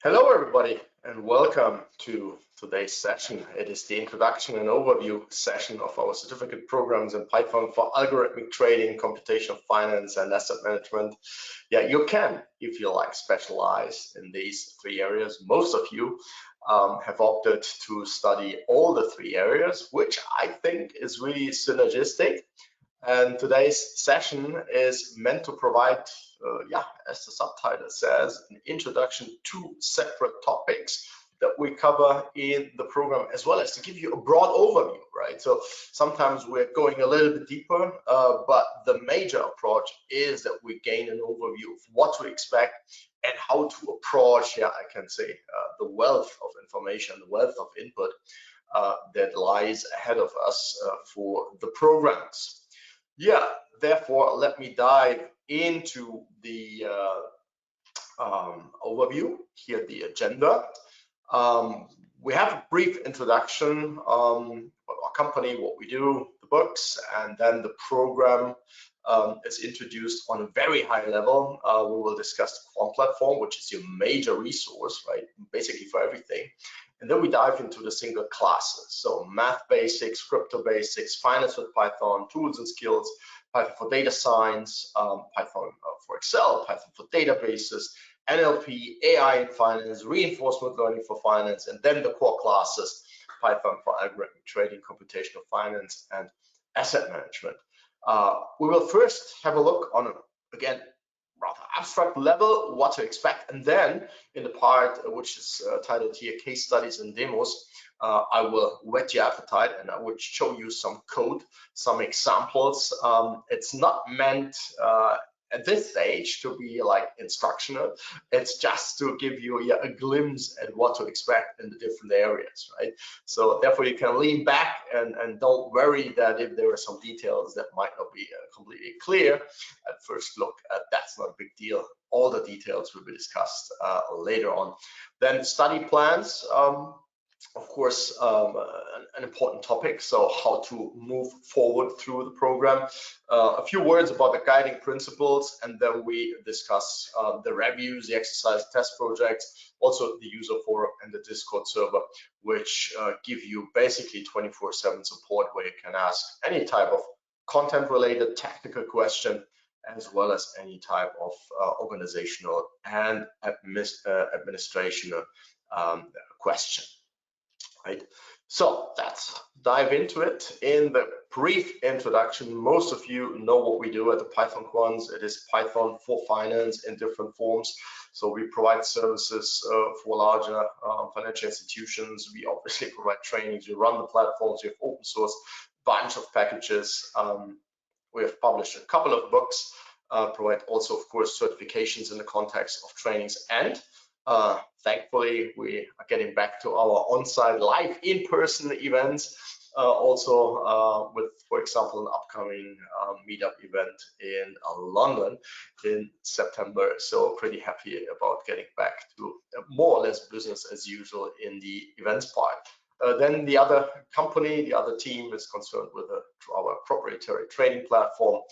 Hello everybody and welcome to today's session. It is the introduction and overview session of our certificate programs in Python for algorithmic trading, computational finance and asset management. Yeah, you can, if you like, specialize in these three areas. Most of you have opted to study all the three areas, which I think is really synergistic. And today's session is meant to provide, as the subtitle says, an introduction to separate topics that we cover in the program, as well as to give you a broad overview, right? So sometimes we're going a little bit deeper, but the major approach is that we gain an overview of what to expect and how to approach, I can say, the wealth of information, the wealth of input that lies ahead of us for the programs. Therefore, let me dive into the overview, here the agenda. We have a brief introduction, our company, what we do, the books, and then the program is introduced on a very high level. We will discuss the Quant platform, which is your major resource, right, basically for everything. And then we dive into the single classes. So math basics, crypto basics, finance with Python, tools and skills, Python for data science, Python for Excel, Python for databases, NLP, AI in finance, reinforcement learning for finance, and then the core classes, Python for algorithmic trading, computational finance, and asset management. We will first have a look on, again, rather abstract level, what to expect, and then in the part which is titled here case studies and demos, I will whet your appetite and I will show you some code, some examples. It's not meant at this stage to be like instructional. It's just to give you a glimpse at what to expect in the different areas, right? So therefore you can lean back and don't worry that if there are some details that might not be completely clear at first look. That's not a big deal. All the details will be discussed later on. Then study plans. Of course, an important topic. So how to move forward through the program. A few words about the guiding principles, and then we discuss the reviews, the exercise test projects, also the user forum and the Discord server, which give you basically 24/7 support where you can ask any type of content-related technical question, as well as any type of organizational and administrational question. Right. So let's dive into it. In the brief introduction, most of you know what we do at the Python Quants. It is Python for finance in different forms. So we provide services for larger financial institutions. We obviously provide trainings. We run the platforms. We have open source, bunch of packages. We have published a couple of books, provide also, of course, certifications in the context of trainings, and thankfully we are getting back to our on-site live in-person events, also with, for example, an upcoming meetup event in London in September. So pretty happy about getting back to more or less business as usual in the events part. Then the other company, the other team is concerned with our proprietary trading platform,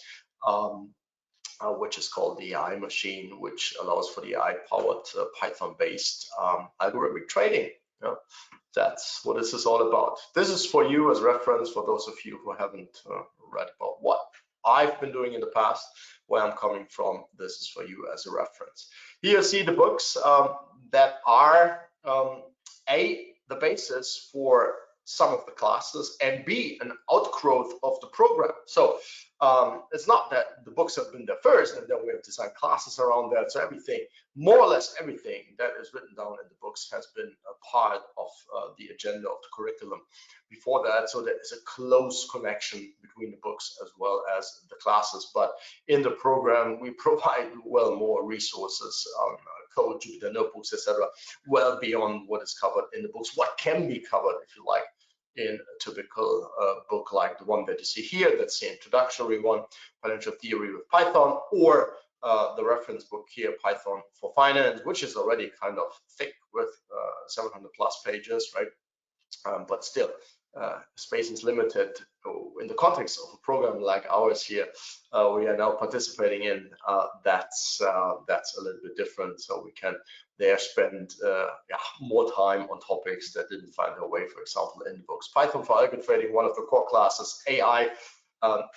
which is called the AI Machine, which allows for the AI-powered Python-based algorithmic trading. That's what this is all about. This is for you as reference for those of you who haven't read about what I've been doing in the past, where I'm coming from. This is for you as a reference. Here you see the books that are A, the basis for some of the classes, and B, an outgrowth of the program. So it's not that the books have been there first and then we have designed classes around that. So everything, more or less everything that is written down in the books has been a part of the agenda of the curriculum before that. So there is a close connection between the books as well as the classes. But in the program, we provide well more resources, code, Jupyter notebooks, etc., well beyond what is covered in the books. What can be covered, if you like, in a typical book like the one that you see here, that's the introductory one, Financial Theory with Python, or the reference book here, Python for Finance, which is already kind of thick with 700+ pages, right? But still, space is limited in the context of a program like ours here, we are now participating in, that's a little bit different. So we can there spend more time on topics that didn't find their way, for example, in the books. Python for algo trading, one of the core classes. AI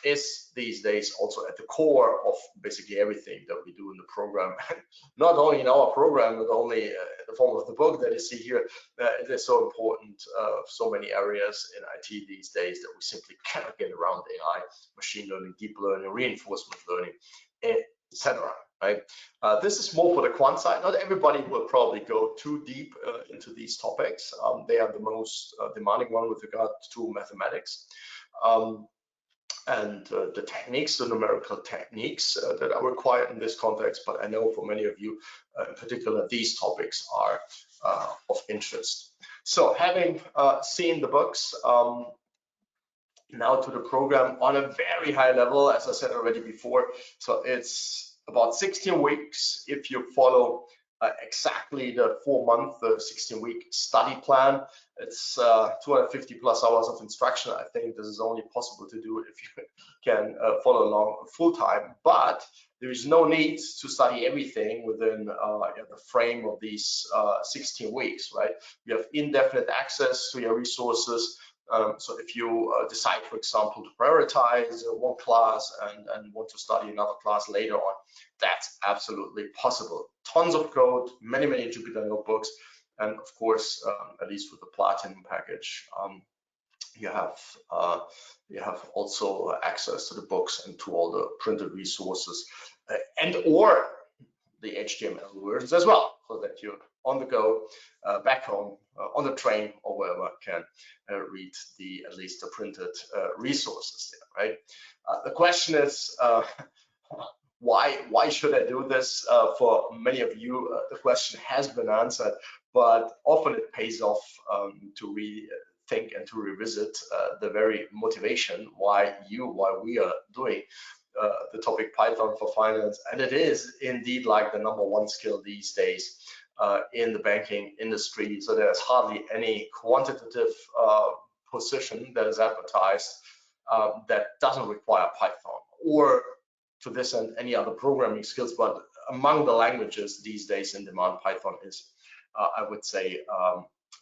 is these days also at the core of basically everything that we do in the program. Not only in our program, not only in the form of the book that you see here, it is so important for so many areas in IT these days that we simply cannot get around AI, machine learning, deep learning, reinforcement learning, etc. Right? This is more for the quant side. Not everybody will probably go too deep into these topics. They are the most demanding one with regard to mathematics. And the techniques, the numerical techniques that are required in this context. But I know for many of you, in particular, these topics are of interest. So having seen the books, now to the program on a very high level, as I said already before. So it's about 16 weeks if you follow exactly the 4-month, 16-week study plan. It's 250 plus hours of instruction. I think this is only possible to do if you can follow along full time, but there is no need to study everything within the frame of these 16 weeks, right? You have indefinite access to your resources. So if you decide, for example, to prioritize one class and want to study another class later on, that's absolutely possible. Tons of code, many Jupyter notebooks, and of course, at least with the Platinum package, you have also access to the books and to all the printed resources and or the HTML versions as well, so that you're on the go, back home, on the train or wherever, can read at least the printed resources there, right? The question is, why should I do this? For many of you, the question has been answered, but often it pays off to rethink and to revisit the very motivation why we are doing the topic Python for finance. And it is indeed like the #1 skill these days in the banking industry. So there's hardly any quantitative position that is advertised that doesn't require Python, or to this and any other programming skills. But among the languages these days in demand, Python is, I would say,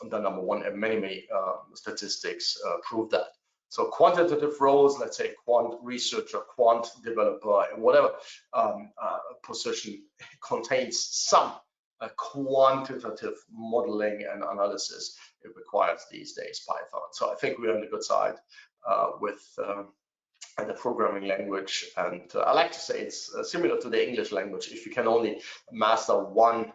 the #1, and many statistics prove that. So quantitative roles, let's say quant researcher, quant developer, and whatever position contains some quantitative modeling and analysis, it requires these days Python. So I think we're on the good side with the programming language, and I like to say it's similar to the English language. If you can only master one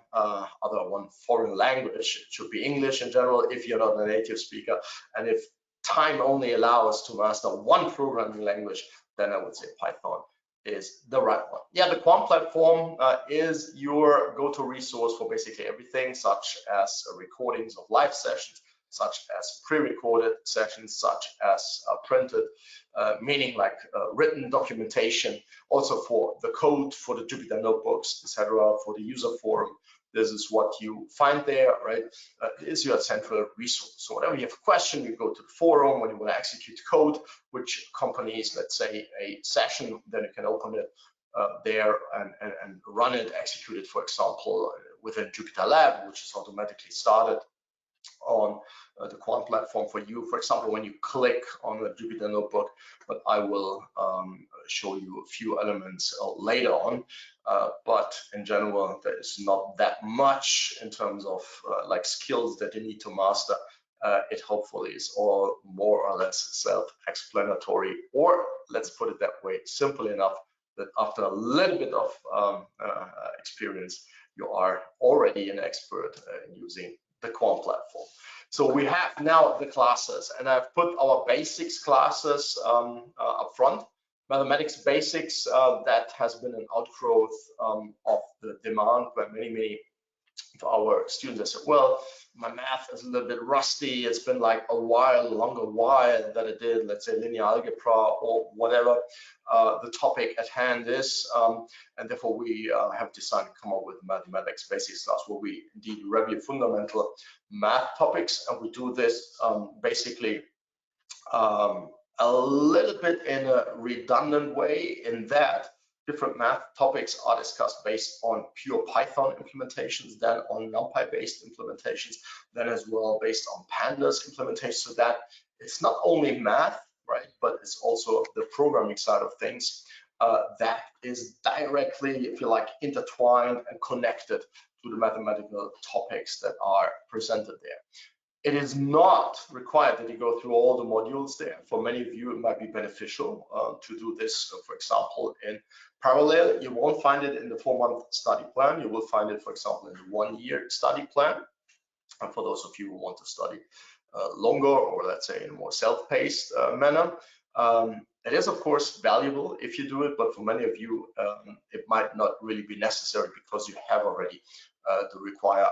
foreign language, it should be English in general if you're not a native speaker, and if time only allows to master one programming language, then I would say Python is the right one. Yeah, the Quant platform is your go-to resource for basically everything, such as recordings of live sessions, such as pre-recorded sessions, such as printed, meaning like written documentation, also for the code, for the Jupyter notebooks, etc., for the user forum. This is what you find there, right? It is your central resource. So whenever you have a question, you go to the forum. When you want to execute code, which accompanies, let's say, a session, then you can open it there and run it, execute it, for example, within Jupyter Lab, which is automatically started on the Quant platform for you. For example, when you click on the Jupyter notebook, but I will show you a few elements later on. But in general, there is not that much in terms of like skills that you need to master. It hopefully is all more or less self-explanatory, or let's put it that way, simple enough that after a little bit of experience, you are already an expert in using the Quant platform. So we have now the classes, and I've put our basics classes up front. Mathematics basics, that has been an outgrowth of the demand by many of our students. I said, well, my math is a little bit rusty. It's been like a longer while that it did, let's say, linear algebra or whatever the topic at hand is. And therefore, we have decided to come up with mathematics basics class, where we indeed review fundamental math topics. And we do this basically a little bit in a redundant way, in that different math topics are discussed based on pure Python implementations, then on NumPy based implementations, then as well based on pandas implementations. So that it's not only math, right, but it's also the programming side of things that is directly, if you like, intertwined and connected to the mathematical topics that are presented there. It is not required that you go through all the modules there. For many of you, it might be beneficial to do this, for example, in parallel. You won't find it in the 4-month study plan. You will find it, for example, in the 1-year study plan. And for those of you who want to study longer, or let's say in a more self-paced manner, it is, of course, valuable if you do it, but for many of you, it might not really be necessary because you have already the required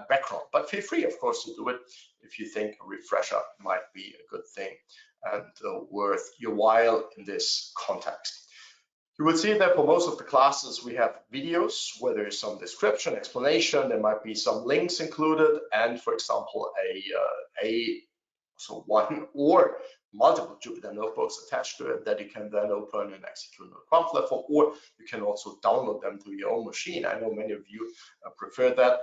background. But feel free, of course, to do it if you think a refresher might be a good thing and worth your while in this context. You will see that for most of the classes we have videos where there is some description, explanation, there might be some links included, and for example so one or multiple Jupyter notebooks attached to it that you can then open and execute on the Quant platform, or you can also download them to your own machine. I know many of you prefer that.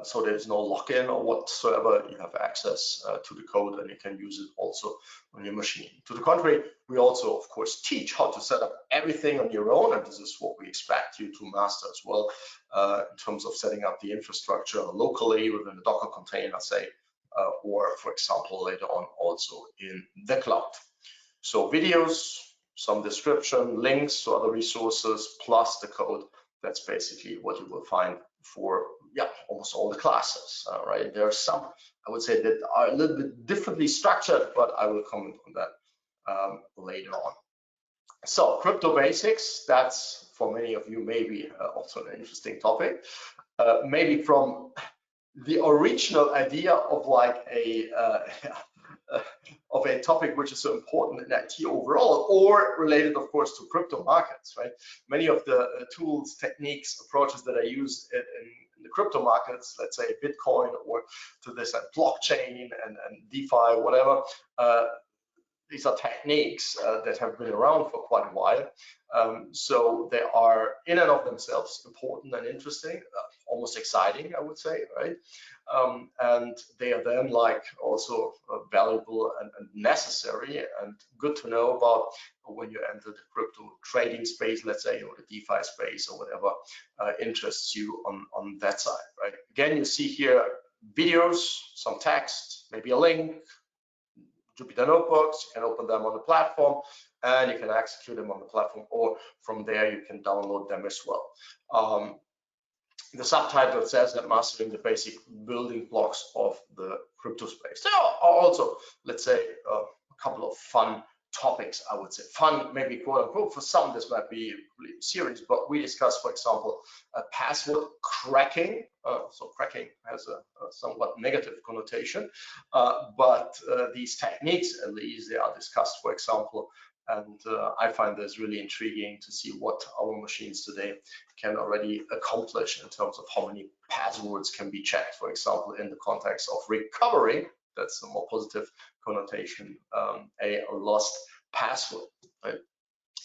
So there's no lock-in or whatsoever. You have access to the code and you can use it also on your machine. To the contrary, we also, of course, teach how to set up everything on your own, and this is what we expect you to master as well, in terms of setting up the infrastructure locally within a Docker container, say, or, for example, later on also in the cloud. So videos, some description, links to other resources, plus the code. That's basically what you will find for almost all the classes, right? There are some, I would say, that are a little bit differently structured, but I will comment on that later on. So crypto basics, that's for many of you maybe also an interesting topic. Maybe from the original idea of like of a topic which is so important in IT overall, or related, of course, to crypto markets, right? Many of the tools, techniques, approaches that I use in the crypto markets, let's say Bitcoin or to this blockchain and DeFi, whatever, these are techniques that have been around for quite a while. So they are in and of themselves important and interesting, almost exciting, I would say, right? And they are then like also valuable and necessary and good to know about when you enter the crypto trading space, let's say, or the DeFi space, or whatever interests you on that side, right? Again, you see here videos, some text, maybe a link, Jupyter notebooks. You can open them on the platform and you can execute them on the platform, or from there you can download them as well. The subtitle says that mastering the basic building blocks of the crypto space. There are also, let's say, a couple of fun topics, I would say. Fun, maybe quote unquote. For some, this might be really serious, but we discussed, for example, password cracking. So cracking has a somewhat negative connotation, but these techniques, at least, they are discussed, for example, and I find this really intriguing to see what our machines today can already accomplish in terms of how many passwords can be checked, for example, in the context of recovering. That's a more positive connotation, a lost password, right?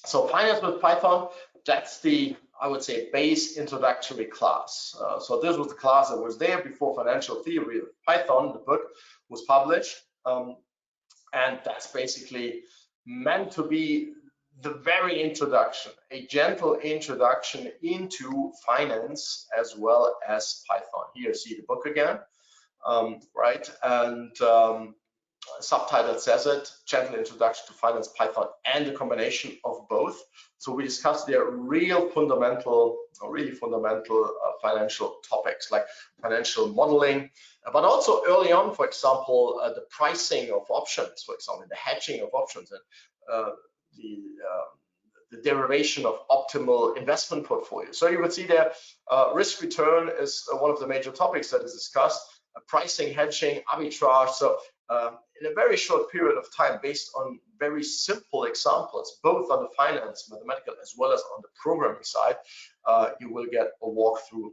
So finance with Python, that's the, I would say, base introductory class. So this was the class that was there before Financial Theory of Python, the book, was published. And that's basically meant to be the very introduction, a gentle introduction into finance as well as Python. Here you see the book again, right? And subtitle says it, gentle introduction to finance, Python, and a combination of both. So we discussed their real fundamental, or really fundamental financial topics like financial modeling, but also early on, for example, the pricing of options, for example, the hedging of options, and the derivation of optimal investment portfolios. So you would see there, risk return is one of the major topics that is discussed, pricing, hedging, arbitrage. So in a very short period of time, based on very simple examples, both on the finance, mathematical, as well as on the programming side, you will get a walkthrough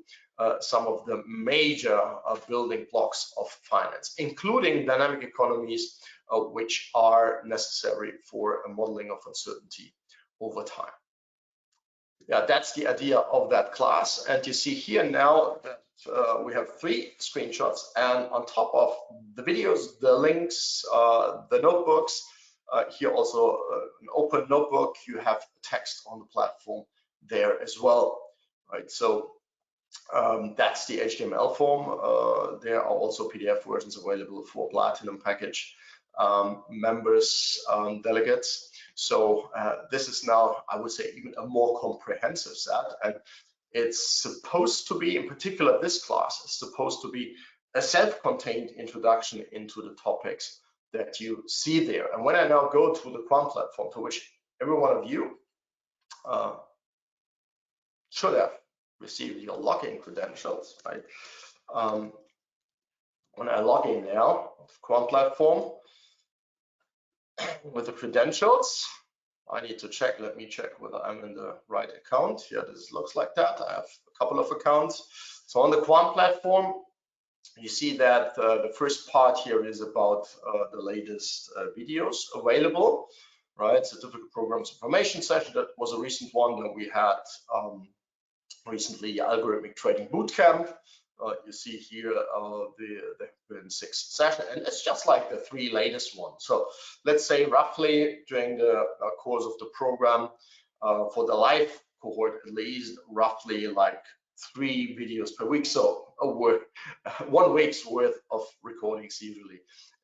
some of the major building blocks of finance, including dynamic economies, which are necessary for a modeling of uncertainty over time. Yeah, that's the idea of that class. And you see here now that we have 3 screenshots, and on top of the videos, the links, the notebooks, here also an open notebook, you have text on the platform there as well, right? So that's the HTML form. There are also PDF versions available for Platinum package members, delegates. So this is now, I would say, even a more comprehensive set, and it's supposed to be, in particular this class, is supposed to be a self-contained introduction into the topics that you see there. And when I now go to the Quant platform, to which every one of you should have received your login credentials, right? When I log in now, Quant platform, with the credentials, I need to check, let me check whether I'm in the right account. Here, this looks like that. I have a couple of accounts. So on the Quant platform, you see that the first part here is about the latest videos available, right? Certificate Programs Information Session, that was a recent one that we had recently, Algorithmic Trading Bootcamp. You see here there have been 6 sessions, and it's just like the 3 latest ones. So let's say roughly during the course of the program, for the live cohort at least, roughly like 3 videos per week. So 1 week's worth of recordings usually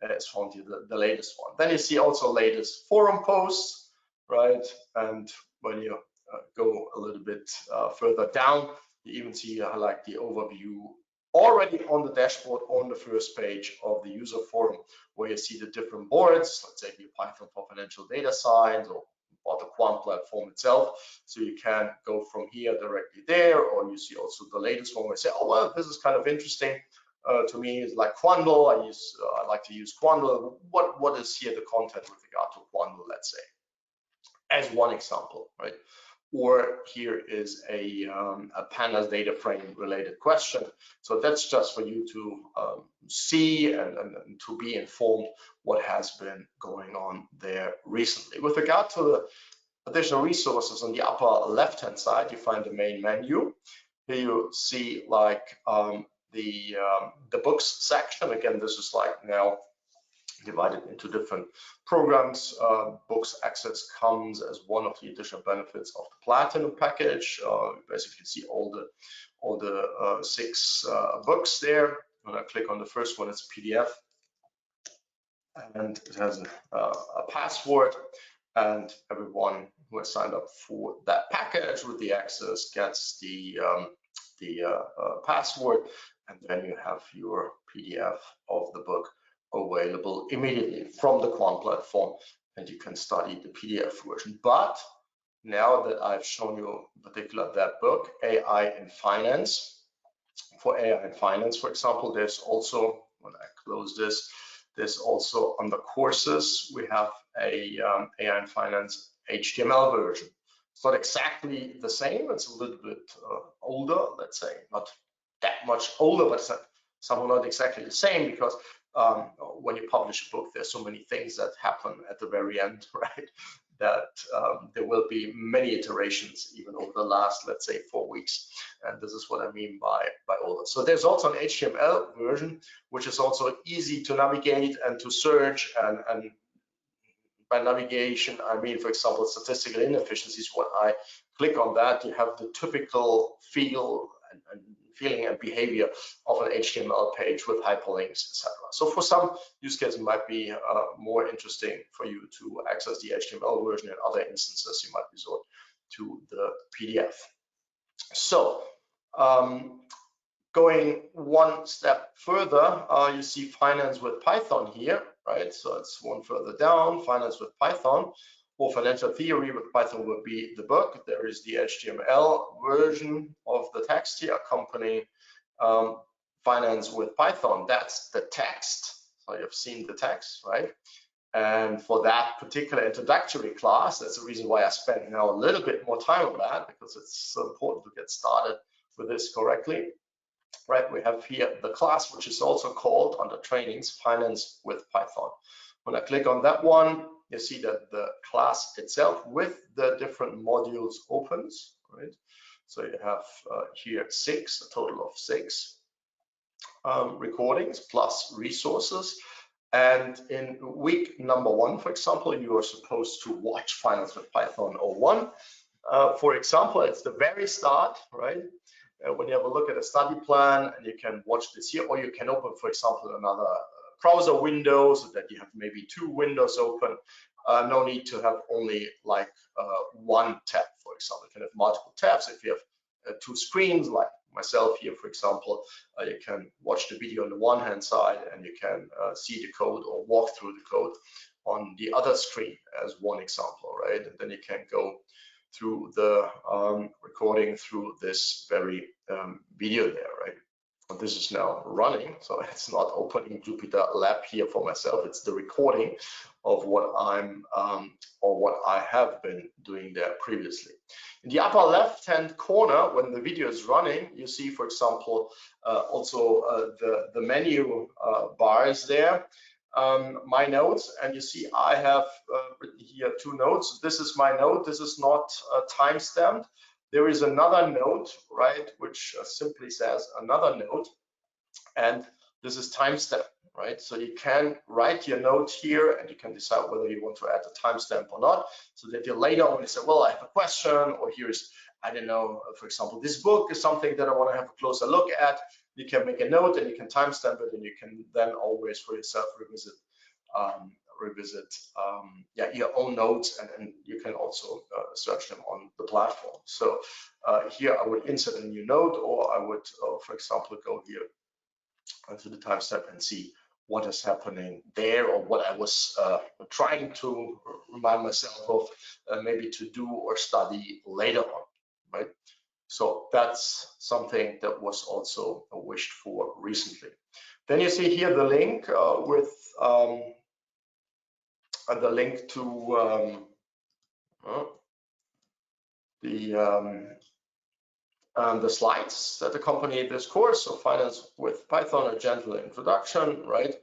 is found here, the latest one. Then you see also latest forum posts, right? And when you go a little bit further down, you even see like the overview already on the dashboard on the first page of the user forum, where you see the different boards, let's say the Python for Financial Data Science or the Quant platform itself. So you can go from here directly there, or you see also the latest one where you say, oh, well, this is kind of interesting to me. It's like Quandle. I like to use Quandle. What is here the content with regard to Quandle, let's say, as one example, right? Or here is a pandas data frame related question. So that's just for you to see and to be informed what has been going on there recently. With regard to the additional resources, on the upper left hand side, you find the main menu. Here you see like the books section. Again, this is like now divided into different programs. Books access comes as one of the additional benefits of the Platinum package. You basically see all the 6 books there. When I click on the first one, it's a PDF, and it has a password, and everyone who has signed up for that package with the access gets the password, and then you have your PDF of the book available immediately from the Quant platform, and you can study the PDF version. But now that I've shown you in particular that book, AI in Finance, for AI in Finance, for example, there's also, when I close this, there's also on the courses, we have a AI in Finance HTML version. It's not exactly the same, it's a little bit older, let's say, not that much older, but it's somehow not exactly the same, because when you publish a book, there's so many things that happen at the very end, right? That there will be many iterations even over the last, let's say, 4 weeks. And this is what I mean by older. So there's also an HTML version, which is also easy to navigate and to search. And by navigation, I mean, for example, statistical inefficiencies. When I click on that, you have the typical feel and feeling and behavior of an HTML page with hyperlinks, etc. So for some use cases, it might be more interesting for you to access the HTML version. In other instances, you might resort to the PDF. So going one step further, you see Finance with Python here, right? So it's one further down, Finance with Python. For financial theory with Python will be the book. There is the HTML version of the text here accompanying Finance with Python. That's the text. So you've seen the text, right? And for that particular introductory class, that's the reason why I spent now a little bit more time on that, because it's so important to get started with this correctly. Right, we have here the class, which is also called under trainings, Finance with Python. When I click on that one, you see that the class itself with the different modules opens, right? So you have here a total of 6 recordings plus resources. And in week number 1, for example, you are supposed to watch Finance with Python 01. For example, it's the very start, right? When you have a look at a study plan, and you can watch this here, or you can open, for example, another browser window so that you have maybe 2 windows open. No need to have only like 1 tab, for example. You can have multiple tabs. If you have 2 screens, like myself here, for example, you can watch the video on the one hand side, and you can see the code or walk through the code on the other screen as one example, right? And then you can go through the recording through this very video there, right? And this is now running, so it's not opening Jupyter Lab here for myself. It's the recording of what I'm or what I have been doing there previously. In the upper left-hand corner, when the video is running, you see, for example, also the menu bars there. My notes, and you see I have written here 2 notes. This is my note. This is not time-stamped. There is another note, right, which simply says another note, and this is timestamp, right? So you can write your note here, and you can decide whether you want to add a timestamp or not, so that you later on you say, well, I have a question, or here's, I don't know, for example, this book is something that I want to have a closer look at. You can make a note, and you can timestamp it, and you can then always for yourself revisit your own notes, and you can also search them on the platform. So here I would insert a new note, or I would, for example, go here to the timestamp and see what is happening there, or what I was trying to remind myself of maybe to do or study later on, right? So that's something that was also wished for recently. Then you see here the link with the link to the slides that accompany this course. So Finance with Python, a gentle introduction, right?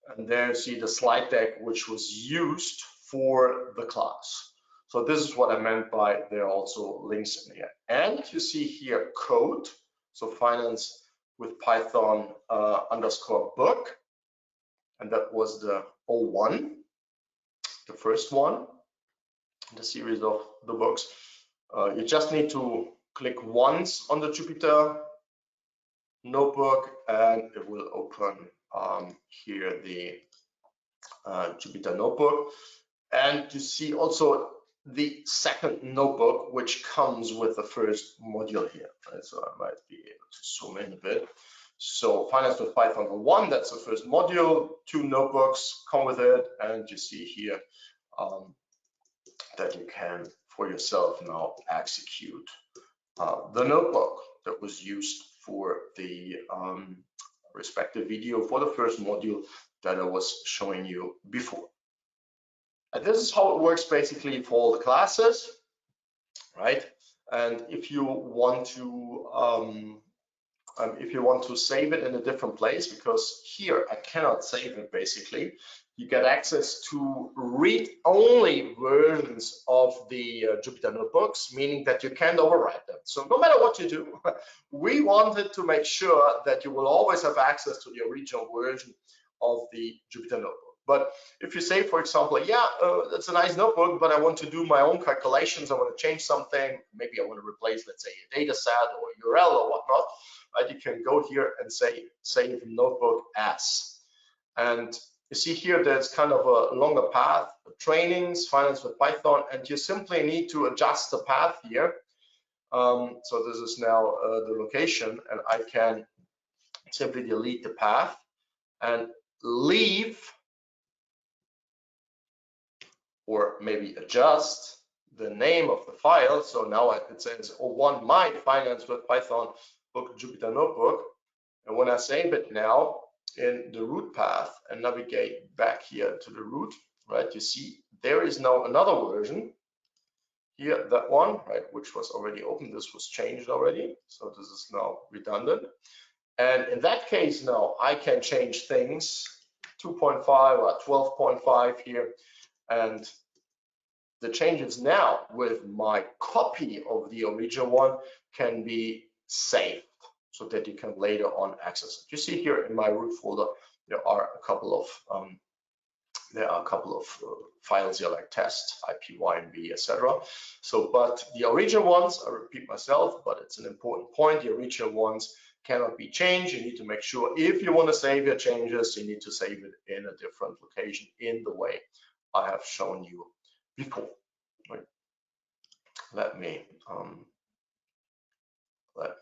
And there you see the slide deck, which was used for the class. So this is what I meant by there are also links in here. And you see here code. So Finance with Python _ book. And that was the 01, the first one, the series of the books. You just need to click once on the Jupyter notebook, and it will open here the Jupyter notebook. And you see also the second notebook, which comes with the first module here. Right? So I might be able to zoom in a bit. So Finance with Python 1, that's the first module. 2 notebooks come with it, and you see here that you can for yourself now execute the notebook that was used for the respective video for the first module that I was showing you before. And this is how it works basically for all the classes, right? And if you want to save it in a different place, because here I cannot save it basically, you get access to read-only versions of the Jupyter notebooks, meaning that you can't overwrite them. So no matter what you do, we wanted to make sure that you will always have access to the original version of the Jupyter notebook. But if you say, for example, yeah, that's a nice notebook, but I want to do my own calculations, I want to change something, maybe I want to replace, let's say, a data set or a URL or whatnot, right? You can go here and say save notebook as. And you see here there's kind of a longer path, trainings, Finance with Python, and you simply need to adjust the path here. So this is now the location, and I can simply delete the path and leave, or maybe adjust the name of the file. So now it says 01 my Finance with Python book Jupyter notebook. And when I save it now in the root path and navigate back here to the root, right? You see there is now another version here, that one, right, which was already open. This was changed already, so this is now redundant. And in that case now I can change things 2.5 or 12.5 here, and the changes now with my copy of the original one can be saved so that you can later on access it. You see here in my root folder there are a couple of files here like test, IPYNB, etc. So, but the original ones, I repeat myself, but it's an important point, the original ones cannot be changed. You need to make sure if you want to save your changes, you need to save it in a different location in the way I have shown you before. Right. Let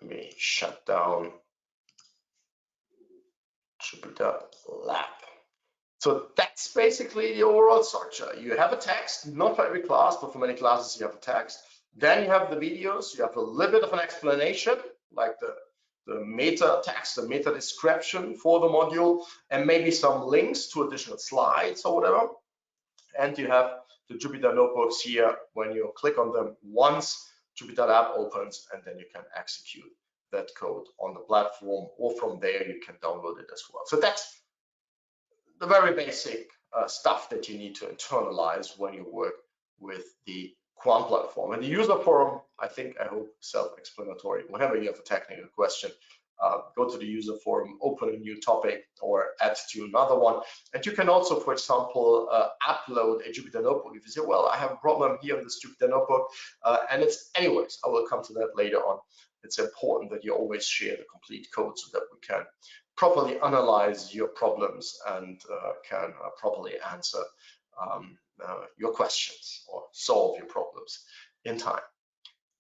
me shut down Jupyter Lab. So that's basically the overall structure. You have a text, not for every class, but for many classes you have a text. Then you have the videos, you have a little bit of an explanation, like the meta text, the meta description for the module, and maybe some links to additional slides or whatever. And you have the Jupyter notebooks here. When you click on them once, Jupyter Lab opens, and then you can execute that code on the platform, or from there you can download it as well. So that's the very basic stuff that you need to internalize when you work with the Quant platform. And the user forum, I hope, self-explanatory. Whenever you have a technical question, go to the user forum, open a new topic, or add to another one. And you can also, for example, upload a Jupyter notebook. If you say, well, I have a problem here in this Jupyter notebook, and it's, anyways, I will come to that later on. It's important that you always share the complete code so that we can properly analyze your problems and can properly answer your questions or solve your problems in time.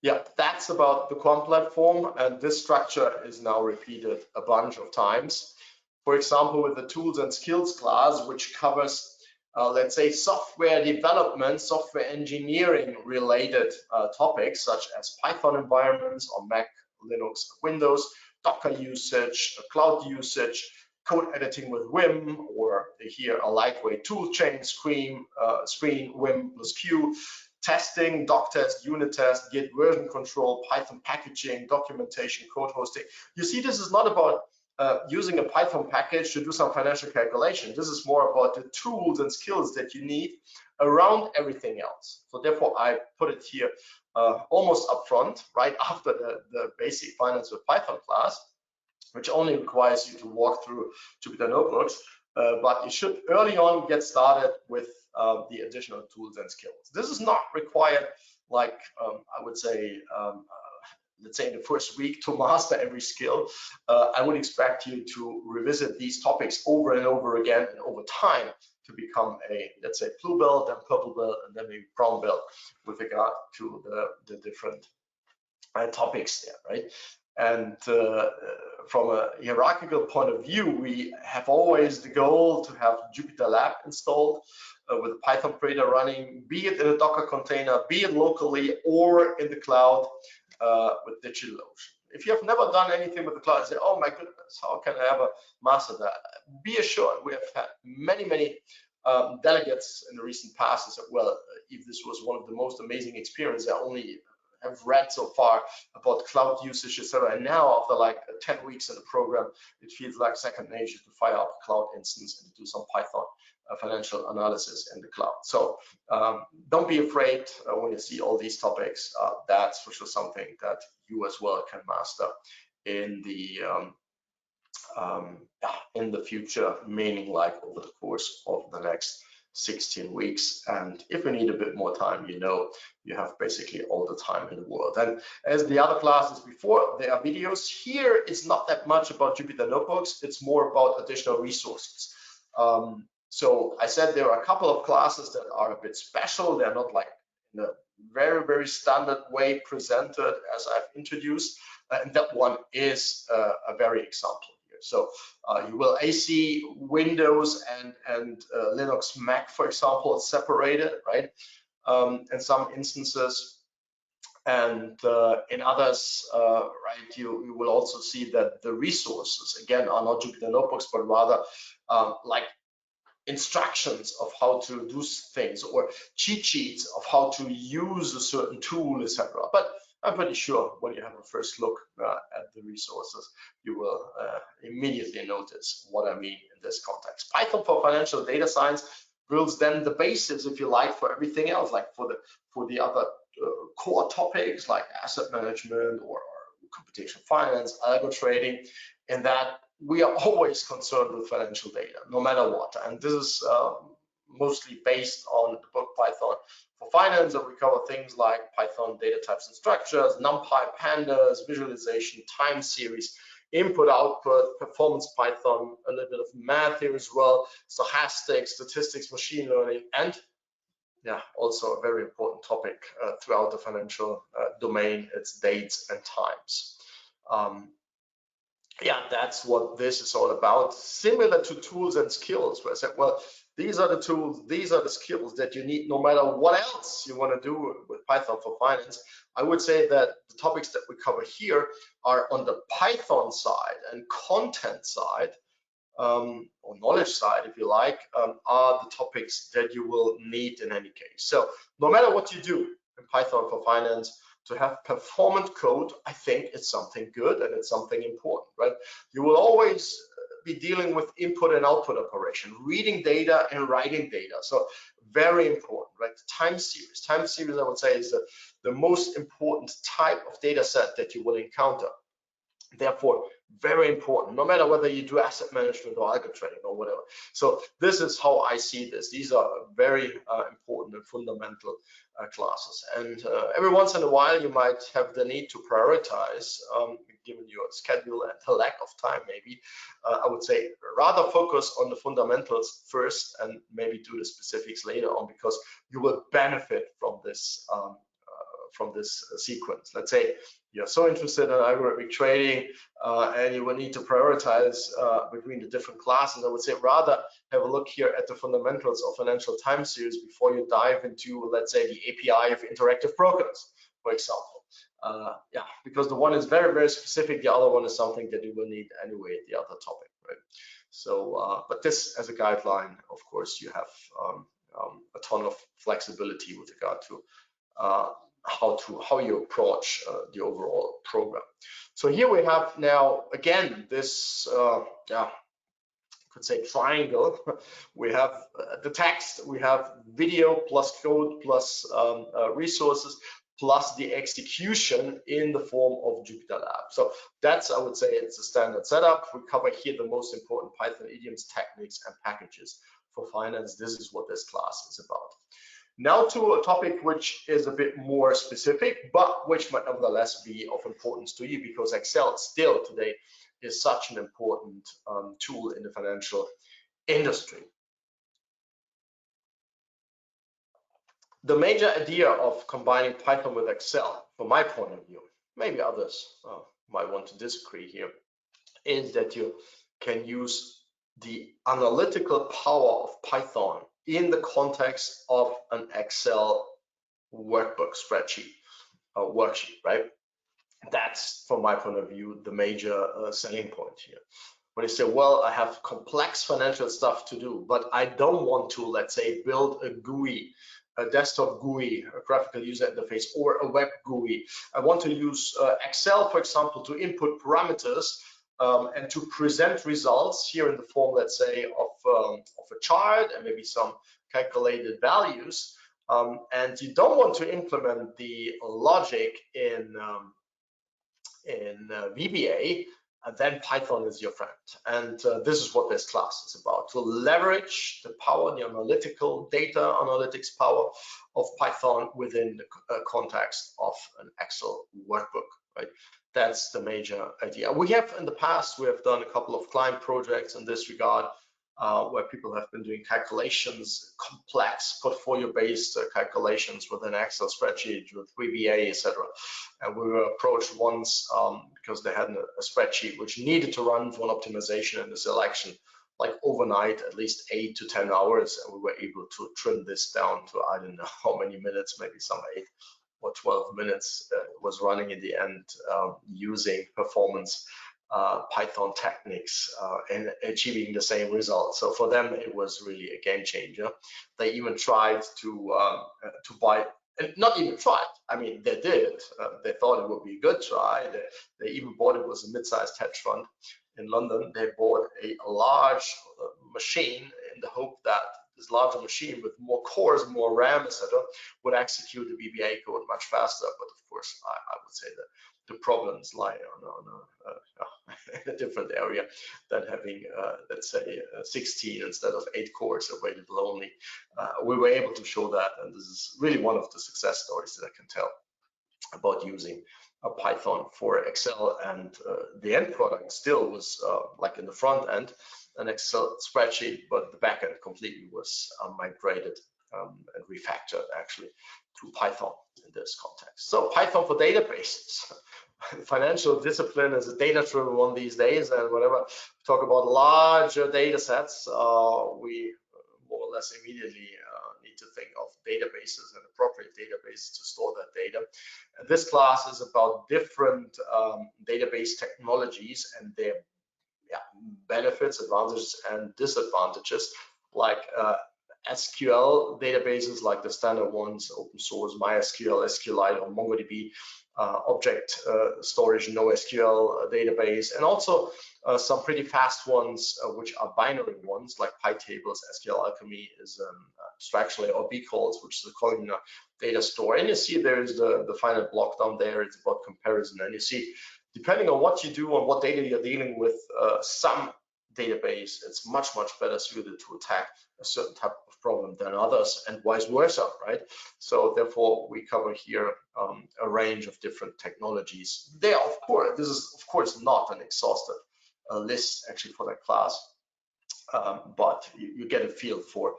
Yeah, that's about the Quant platform, and this structure is now repeated a bunch of times. For example, with the tools and skills class, which covers, let's say, software development, software engineering related topics such as Python environments on Mac, Linux, Windows, Docker usage, cloud usage, code editing with Vim, or here a lightweight tool chain screen Vim plus Q, testing, doc test, unit test, Git version control, Python packaging, documentation, code hosting. You see, this is not about using a Python package to do some financial calculation. This is more about the tools and skills that you need around everything else. So therefore, I put it here almost upfront, right after the basic finance with Python class, which only requires you to walk through Jupyter notebooks, but you should early on get started with the additional tools and skills. This is not required, like I would say, let's say in the first week to master every skill. I would expect you to revisit these topics over and over again and over time to become a, let's say, blue belt, then purple belt, and then maybe brown belt with regard to the different topics there, right? And from a hierarchical point of view, we have always the goal to have Jupyter Lab installed with a Python operator running, be it in a Docker container, be it locally or in the cloud with DigitalOcean. If you have never done anything with the cloud, say, oh my goodness, how can I ever master that? Be assured, we have had many delegates in the recent past who said, well, if this was one of the most amazing experiences, I only have read so far about cloud usage, etc. And now, after like 10 weeks in the program, it feels like second nature to fire up a cloud instance and do some Python financial analysis in the cloud. So don't be afraid when you see all these topics. That's for sure something that you as well can master in the future, meaning like over the course of the next 16 weeks. And if you need a bit more time, you know, you have basically all the time in the world. And as the other classes before, there are videos. Here, it's not that much about Jupyter notebooks. It's more about additional resources. So I said there are a couple of classes that are a bit special. They're not like in a very standard way presented as I've introduced. And that one is a very example. So you will see Windows and Linux, Mac, for example, separated, right? In some instances, and in others, right? You will also see that the resources again are not Jupyter notebooks, but rather like instructions of how to do things or cheat sheets of how to use a certain tool, etc. But I'm pretty sure when you have a first look at the resources, you will immediately notice what I mean in this context. Python for financial data science builds then the basis, if you like, for everything else, like for the other core topics like asset management or computational finance, algo trading, and that we are always concerned with financial data, no matter what. And this is mostly based on the book Python for Finance, and we cover things like Python data types and structures, NumPy, pandas, visualization, time series, input, output, performance Python, a little bit of math here as well, stochastics, statistics, machine learning, and yeah, also a very important topic throughout the financial domain, it's dates and times. Yeah, that's what this is all about. Similar to tools and skills, where I said, well, these are the tools, these are the skills that you need no matter what else you want to do with Python for Finance. I would say that the topics that we cover here are on the Python side and content side, or knowledge side, if you like, are the topics that you will need in any case. So no matter what you do in Python for Finance, to have performant code, I think it's something good and it's something important, right? You will always be dealing with input and output operation, reading data and writing data. So very important, right? Time series. Time series, I would say, is the most important type of data set that you will encounter. Therefore, very important, no matter whether you do asset management or algo trading or whatever. So this is how I see this. These are very important and fundamental classes. And every once in a while, you might have the need to prioritize, given your schedule and the lack of time, maybe. I would say rather focus on the fundamentals first and maybe do the specifics later on, because you will benefit from this sequence. Let's say you're so interested in algorithmic trading and you will need to prioritize between the different classes. I would say rather have a look here at the fundamentals of financial time series before you dive into, let's say, the API of interactive brokers, for example. Yeah, because the one is very, very specific. The other one is something that you will need anyway at the other topic, right? So, but this as a guideline, of course, you have a ton of flexibility with regard to how you approach the overall program. So here we have now again this could say triangle. We have the text, we have video plus code plus resources plus the execution in the form of Jupyter Lab. So that's, I would say, it's a standard setup. We cover here the most important Python idioms, techniques, and packages for finance. This is what this class is about. Now to a topic which is a bit more specific, but which might nevertheless be of importance to you, because Excel still today is such an important tool in the financial industry. The major idea of combining Python with Excel, from my point of view, maybe others might want to disagree here, is that you can use the analytical power of Python in the context of an Excel workbook spreadsheet, worksheet, right? That's, from my point of view, the major selling point here. When you say, well, I have complex financial stuff to do, but I don't want to, let's say, build a GUI, a desktop GUI, a graphical user interface, or a web GUI. I want to use Excel, for example, to input parameters and to present results here in the form, let's say, of a chart and maybe some calculated values. And you don't want to implement the logic in VBA, then Python is your friend. And this is what this class is about, to leverage the power, the analytical data analytics power of Python within the context of an Excel workbook, right? That's the major idea. We have in the past, we have done a couple of client projects in this regard, where people have been doing calculations, complex portfolio-based calculations with an Excel spreadsheet with VBA, etc. And we were approached once because they had a spreadsheet which needed to run for an optimization and a selection like overnight, at least 8 to 10 hours, and we were able to trim this down to, I don't know how many minutes, maybe some 8 or 12 minutes was running in the end, using performance Python techniques in achieving the same result. So for them, it was really a game changer. They even tried to buy, not even tried, I mean, they did. They thought it would be a good try. They even bought, it was a mid-sized hedge fund in London. They bought a large machine in the hope that this larger machine with more cores, more RAM, etc., would execute the VBA code much faster. But of course, I would say that the problems lie in a different area than having, let's say, 16 instead of 8 cores available only. We were able to show that, and this is really one of the success stories that I can tell about using Python for Excel. And the end product still was like in the front end, an Excel spreadsheet, but the back end completely was migrated and refactored actually to Python in this context. So Python for databases. Financial discipline is a data-driven one these days, and whenever we talk about larger data sets, we more or less immediately need to think of databases and appropriate databases to store that data. And this class is about different database technologies and their benefits, advantages, and disadvantages, like SQL databases, like the standard ones, open source, MySQL, SQLite, or MongoDB, object storage, NoSQL database, and also some pretty fast ones, which are binary ones, like PyTables. SQL Alchemy is abstraction layer, or bcalls, which is a columnar data store. And you see there is the final block down there. It's about comparison, and you see, depending on what you do and what data you're dealing with, some database, it's much better suited to attack a certain type of problem than others, and vice versa, right? So therefore, we cover here a range of different technologies. There, of course, this is of course not an exhaustive list actually for that class, but you get a feel for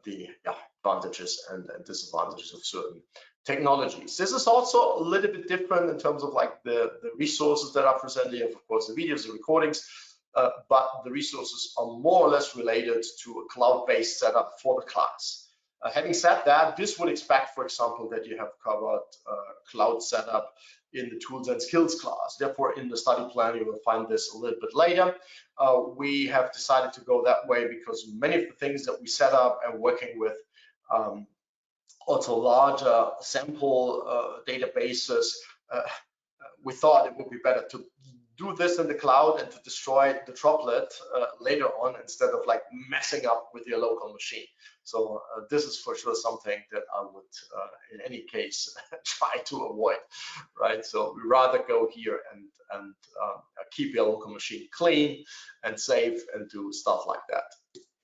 the advantages and disadvantages of certain technologies. This is also a little bit different in terms of like the resources that are presented here, of course, the videos, the recordings, but the resources are more or less related to a cloud-based setup for the class. Having said that, this would expect, for example, that you have covered cloud setup in the tools and skills class. Therefore, in the study plan, you will find this a little bit later. We have decided to go that way because many of the things that we set up and working with also larger sample databases, we thought it would be better to do this in the cloud and to destroy the droplet later on, instead of like messing up with your local machine. So this is for sure something that I would in any case try to avoid, right? So we rather go here and keep your local machine clean and safe and do stuff like that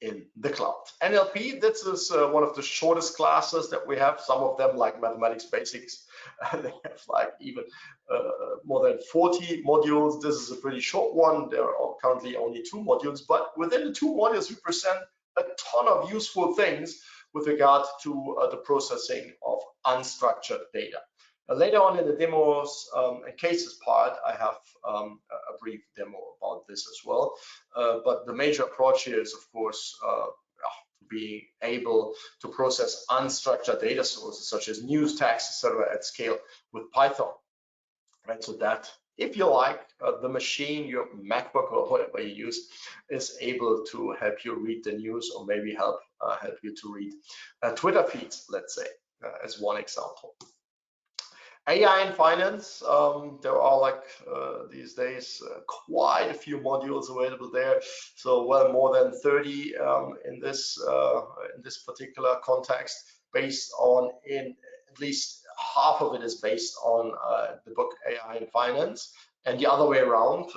in the cloud. NLP, this is one of the shortest classes that we have. Some of them, like mathematics basics, they have like even more than 40 modules. This is a pretty short one. There are currently only 2 modules, but within the 2 modules, we present a ton of useful things with regard to the processing of unstructured data. Later on in the demos and cases part, I have a brief demo about this as well. But the major approach here is, of course, being able to process unstructured data sources such as news, text, etc. at scale with Python. Right, so that if you like, the machine, your MacBook or whatever you use, is able to help you read the news, or maybe help you to read Twitter feeds, let's say, as one example. AI in finance, there are like these days quite a few modules available there. So well more than 30 in this particular context, based on, in at least half of it is based on the book AI in Finance, and the other way around.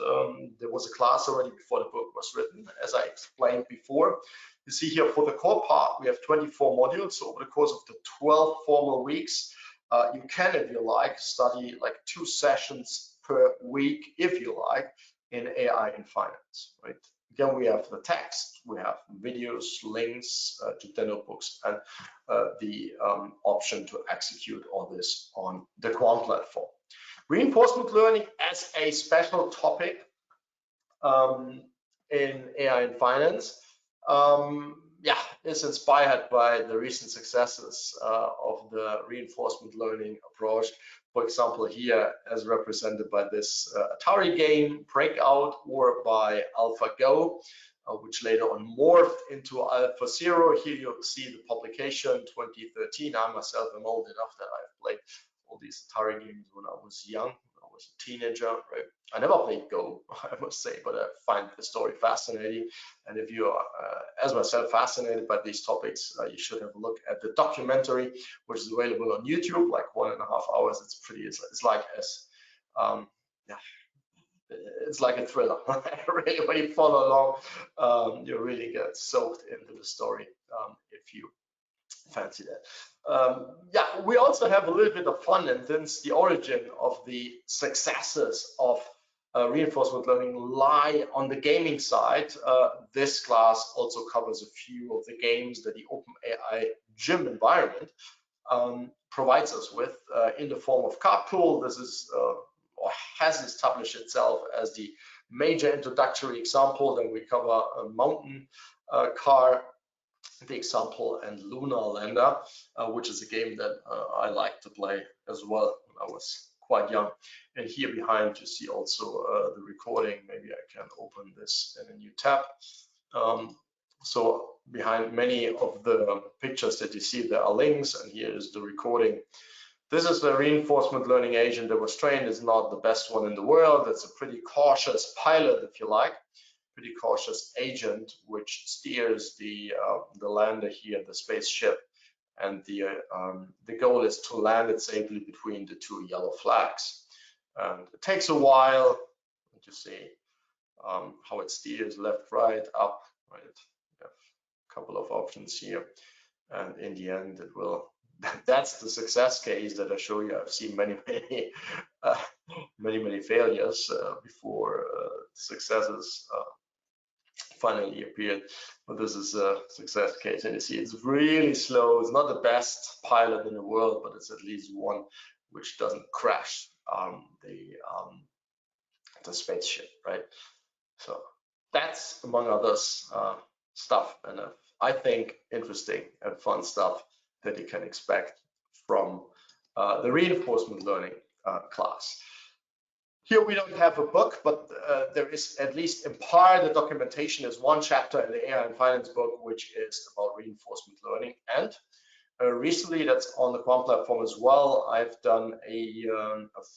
There was a class already before the book was written, as I explained before. You see here for the core part, we have 24 modules. So over the course of the 12 formal weeks, you can, if you like, study like 2 sessions per week, if you like, in AI in Finance, right? Again, we have the text, we have videos, links to the notebooks, and the option to execute all this on the Quant platform. Reinforcement learning as a special topic in AI in Finance. is inspired by the recent successes of the reinforcement learning approach. For example, here as represented by this Atari game Breakout, or by AlphaGo, which later on morphed into AlphaZero. Here you'll see the publication 2013. I myself am old enough that I've played all these Atari games when I was young, when I was a teenager, right? I never played Go, I must say, but I find the story fascinating. And if you are, as myself, fascinated by these topics, you should have a look at the documentary, which is available on YouTube, like 1.5 hours. It's pretty, it's like as, it's like a thriller. Really, when you follow along, you really get soaked into the story if you fancy that. We also have a little bit of fun, and since the origin of the successes of reinforcement learning lie on the gaming side, this class also covers a few of the games that the OpenAI Gym environment provides us with in the form of Carpool. This is or has established itself as the major introductory example. Then we cover a mountain car, the example, and Lunar Lander, which is a game that I like to play as well when I was quite young. And here behind you see also the recording. Maybe I can open this in a new tab. So behind many of the pictures that you see, there are links, and here is the recording. This is the reinforcement learning agent that was trained. It's not the best one in the world. It's a pretty cautious pilot, if you like, pretty cautious agent, which steers the lander here, the spaceship, and the goal is to land it safely between the two yellow flags. And it takes a while to see how it steers, left, right, up, right. You have a couple of options here, and in the end, it will. That's the success case that I show you. I've seen many failures before successes finally appeared, but this is a success case, and you see it's really slow. It's not the best pilot in the world, but it's at least one which doesn't crash the spaceship, right? So that's, among others, stuff, and I think interesting and fun stuff that you can expect from the reinforcement learning class. Here we don't have a book, but there is, at least in part, the documentation is one chapter in the AI and Finance book, which is about reinforcement learning. And recently, that's on the Quant platform as well, I've done a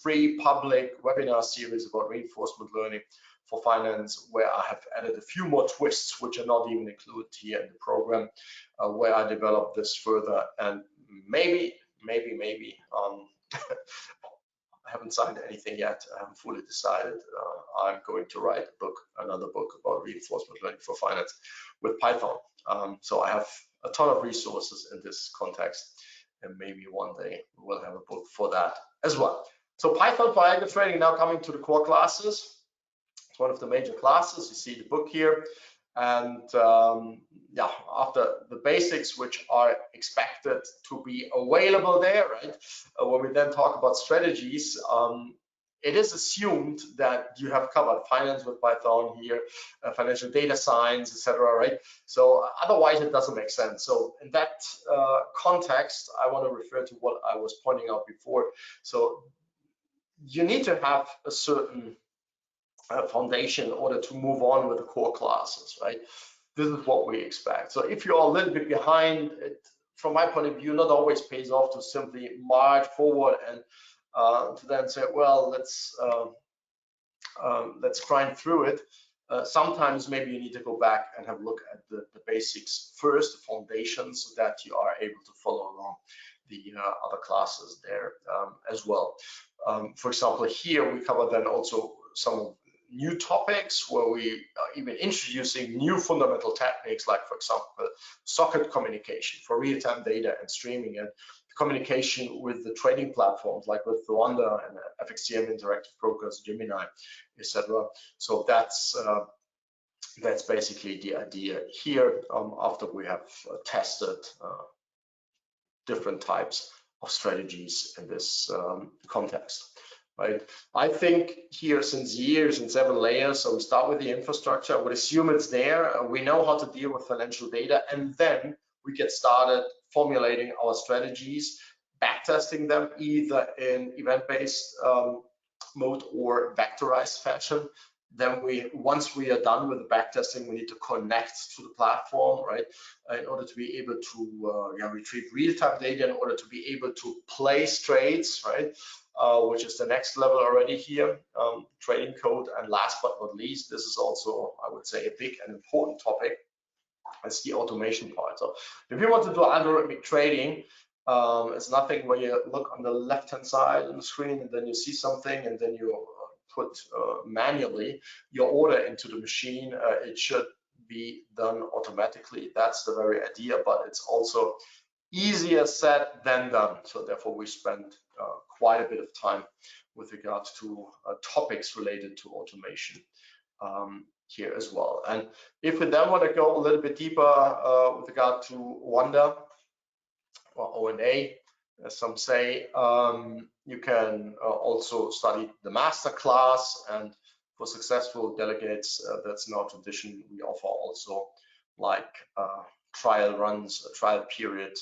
free public webinar series about reinforcement learning for finance, where I have added a few more twists, which are not even included here in the program, where I develop this further. And maybe I haven't signed anything yet. I haven't fully decided. I'm going to write a book, another book about reinforcement learning for finance with Python. So I have a ton of resources in this context, and maybe one day we'll have a book for that as well. So Python for algo trading, now coming to the core classes. It's one of the major classes. You see the book here. And after the basics, which are expected to be available there, right? When we then talk about strategies, it is assumed that you have covered finance with Python here, financial data science, etc., right? So otherwise, it doesn't make sense. So in that context, I want to refer to what I was pointing out before. So you need to have a certain foundation in order to move on with the core classes, right? This is what we expect. So if you're a little bit behind, it, from my point of view, not always pays off to simply march forward and to then say, well, let's grind through it. Sometimes maybe you need to go back and have a look at the basics first, the foundations, so that you are able to follow along the other classes there as well. For example, here we cover then also some new topics where we are even introducing new fundamental techniques, like, for example, socket communication for real-time data and streaming, and communication with the trading platforms like with Rwanda and FXTM Interactive Brokers, Gemini, etc. So that's basically the idea here, after we have tested different types of strategies in this context. right? I think here since years and 7 layers, so we start with the infrastructure. I would assume it's there. We know how to deal with financial data, and then we get started formulating our strategies, backtesting them either in event-based mode or vectorized fashion. Then once we are done with the backtesting, we need to connect to the platform, right, in order to be able to retrieve real-time data, in order to be able to place trades, right, which is the next level already here, trading code. And last but not least, this is also, I would say, a big and important topic. It's the automation part. So if you want to do algorithmic trading, it's nothing where you look on the left-hand side on the screen and then you see something and then you put manually your order into the machine. It should be done automatically. That's the very idea, but it's also easier said than done. So therefore, we spend quite a bit of time with regards to topics related to automation here as well. And if we then want to go a little bit deeper with regard to Wonder or O&A, as some say, you can also study the master class, and for successful delegates, that's in our tradition. We offer also like trial runs, a trial period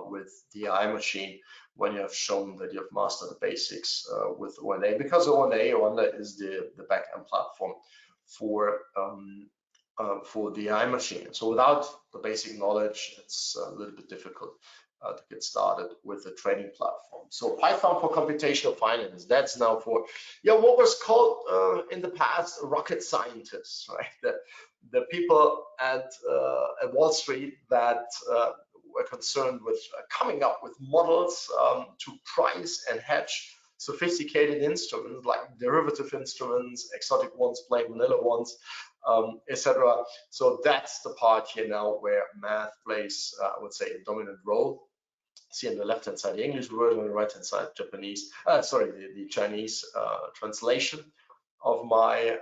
with the AI machine when you have shown that you have mastered the basics with O&A, because Wonder is the back-end platform for the AI machine. So without the basic knowledge, it's a little bit difficult to get started with the training platform. So Python for computational finance, that's now for what was called in the past rocket scientists, right? The people at Wall Street that were concerned with coming up with models to price and hedge sophisticated instruments like derivative instruments, exotic ones, plain vanilla ones, etc. So that's the part here now where math plays, I would say, a dominant role. See on the left-hand side the English version, on the right-hand side Japanese, the Chinese translation of my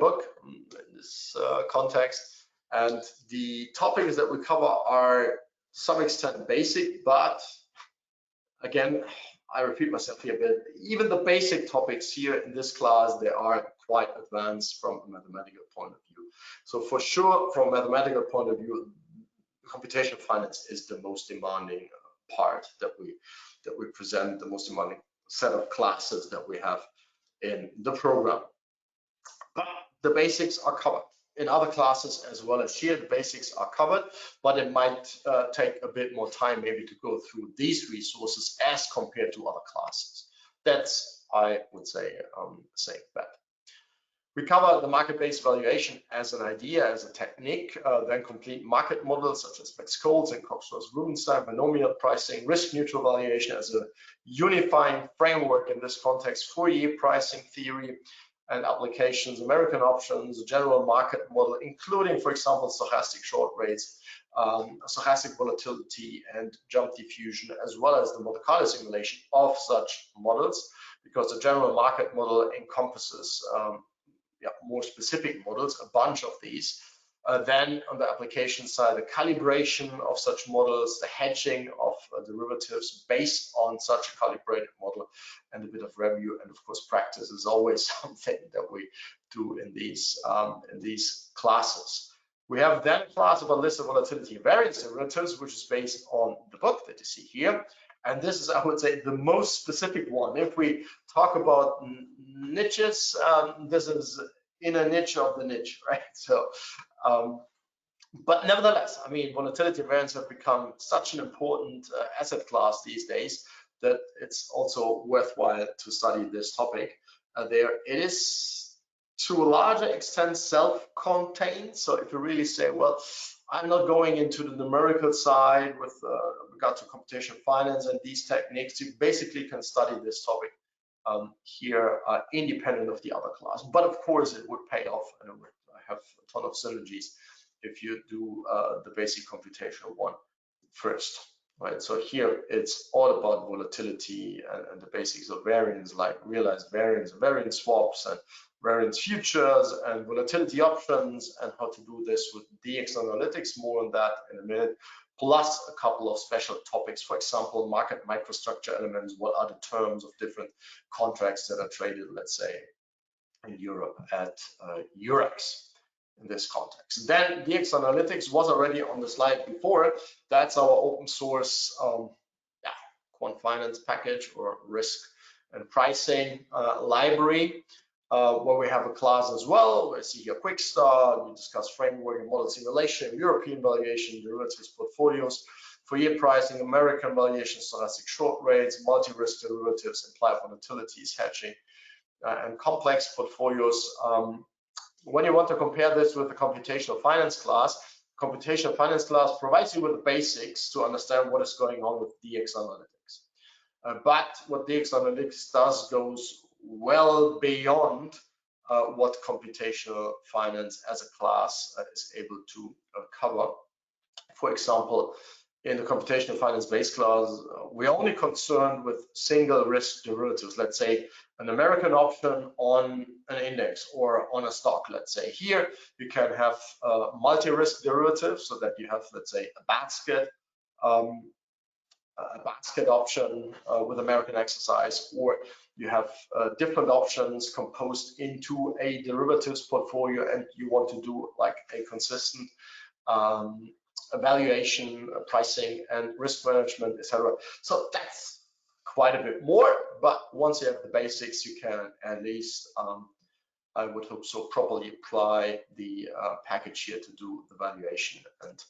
book in this context. And the topics that we cover are to some extent basic, but again, I repeat myself here, but even the basic topics here in this class, they are quite advanced from a mathematical point of view. So for sure, from a mathematical point of view, computational finance is the most demanding part that we present, the most demanding set of classes that we have in the program. But the basics are covered in other classes as well as here. The basics are covered, but it might take a bit more time maybe to go through these resources as compared to other classes. That's, I would say, a safe bet. We cover the market-based valuation as an idea, as a technique, then complete market models such as Beck-Scholes and Cox-Ross-Rubinstein, binomial pricing, risk-neutral valuation as a unifying framework in this context, Fourier pricing theory and applications, American options, a general market model, including, for example, stochastic short rates, stochastic volatility, and jump diffusion, as well as the Monte Carlo simulation of such models, because the general market model encompasses more specific models, a bunch of these. Then on the application side, the calibration of such models, the hedging of derivatives based on such a calibrated model, and a bit of review, and of course practice is always something that we do in these classes. We have then a class about listed volatility and variance derivatives, which is based on the book that you see here. And this is, I would say, the most specific one. If we talk about niches, this is in a niche of the niche, right? So, but nevertheless, I mean, volatility and variance have become such an important asset class these days that it's also worthwhile to study this topic. It is to a larger extent self-contained. So if you really say, well, I'm not going into the numerical side with regard to computational finance and these techniques, you basically can study this topic here independent of the other class. But of course, it would pay off, and it would have a ton of synergies if you do the basic computational one first, right? So here it's all about volatility and the basics of variance, like realized variance, variance swaps, and variance futures, and volatility options, and how to do this with DX analytics. More on that in a minute. plus a couple of special topics, for example, market microstructure elements. What are the terms of different contracts that are traded, let's say, in Europe at Eurex in this context. Then DX Analytics was already on the slide before. That's our open source quant finance package or risk and pricing library, where we have a class as well. We see here quick start, we discuss framework and model simulation, European valuation, derivatives portfolios, four-year pricing, American valuation, stochastic short rates, multi-risk derivatives, implied volatilities, hedging, and complex portfolios. When you want to compare this with the computational finance class provides you with the basics to understand what is going on with DX Analytics. But what DX Analytics does goes well beyond what computational finance as a class is able to cover. For example, in the computational finance base class, we're only concerned with single risk derivatives. Let's say an American option on an index or on a stock. Let's say here you can have multi-risk derivatives, so that you have, let's say, a basket option with American exercise, or you have different options composed into a derivatives portfolio, and you want to do like a consistent evaluation, pricing, and risk management, etc. So that's quite a bit more, but once you have the basics, you can at least, I would hope so, properly apply the package here to do the valuation and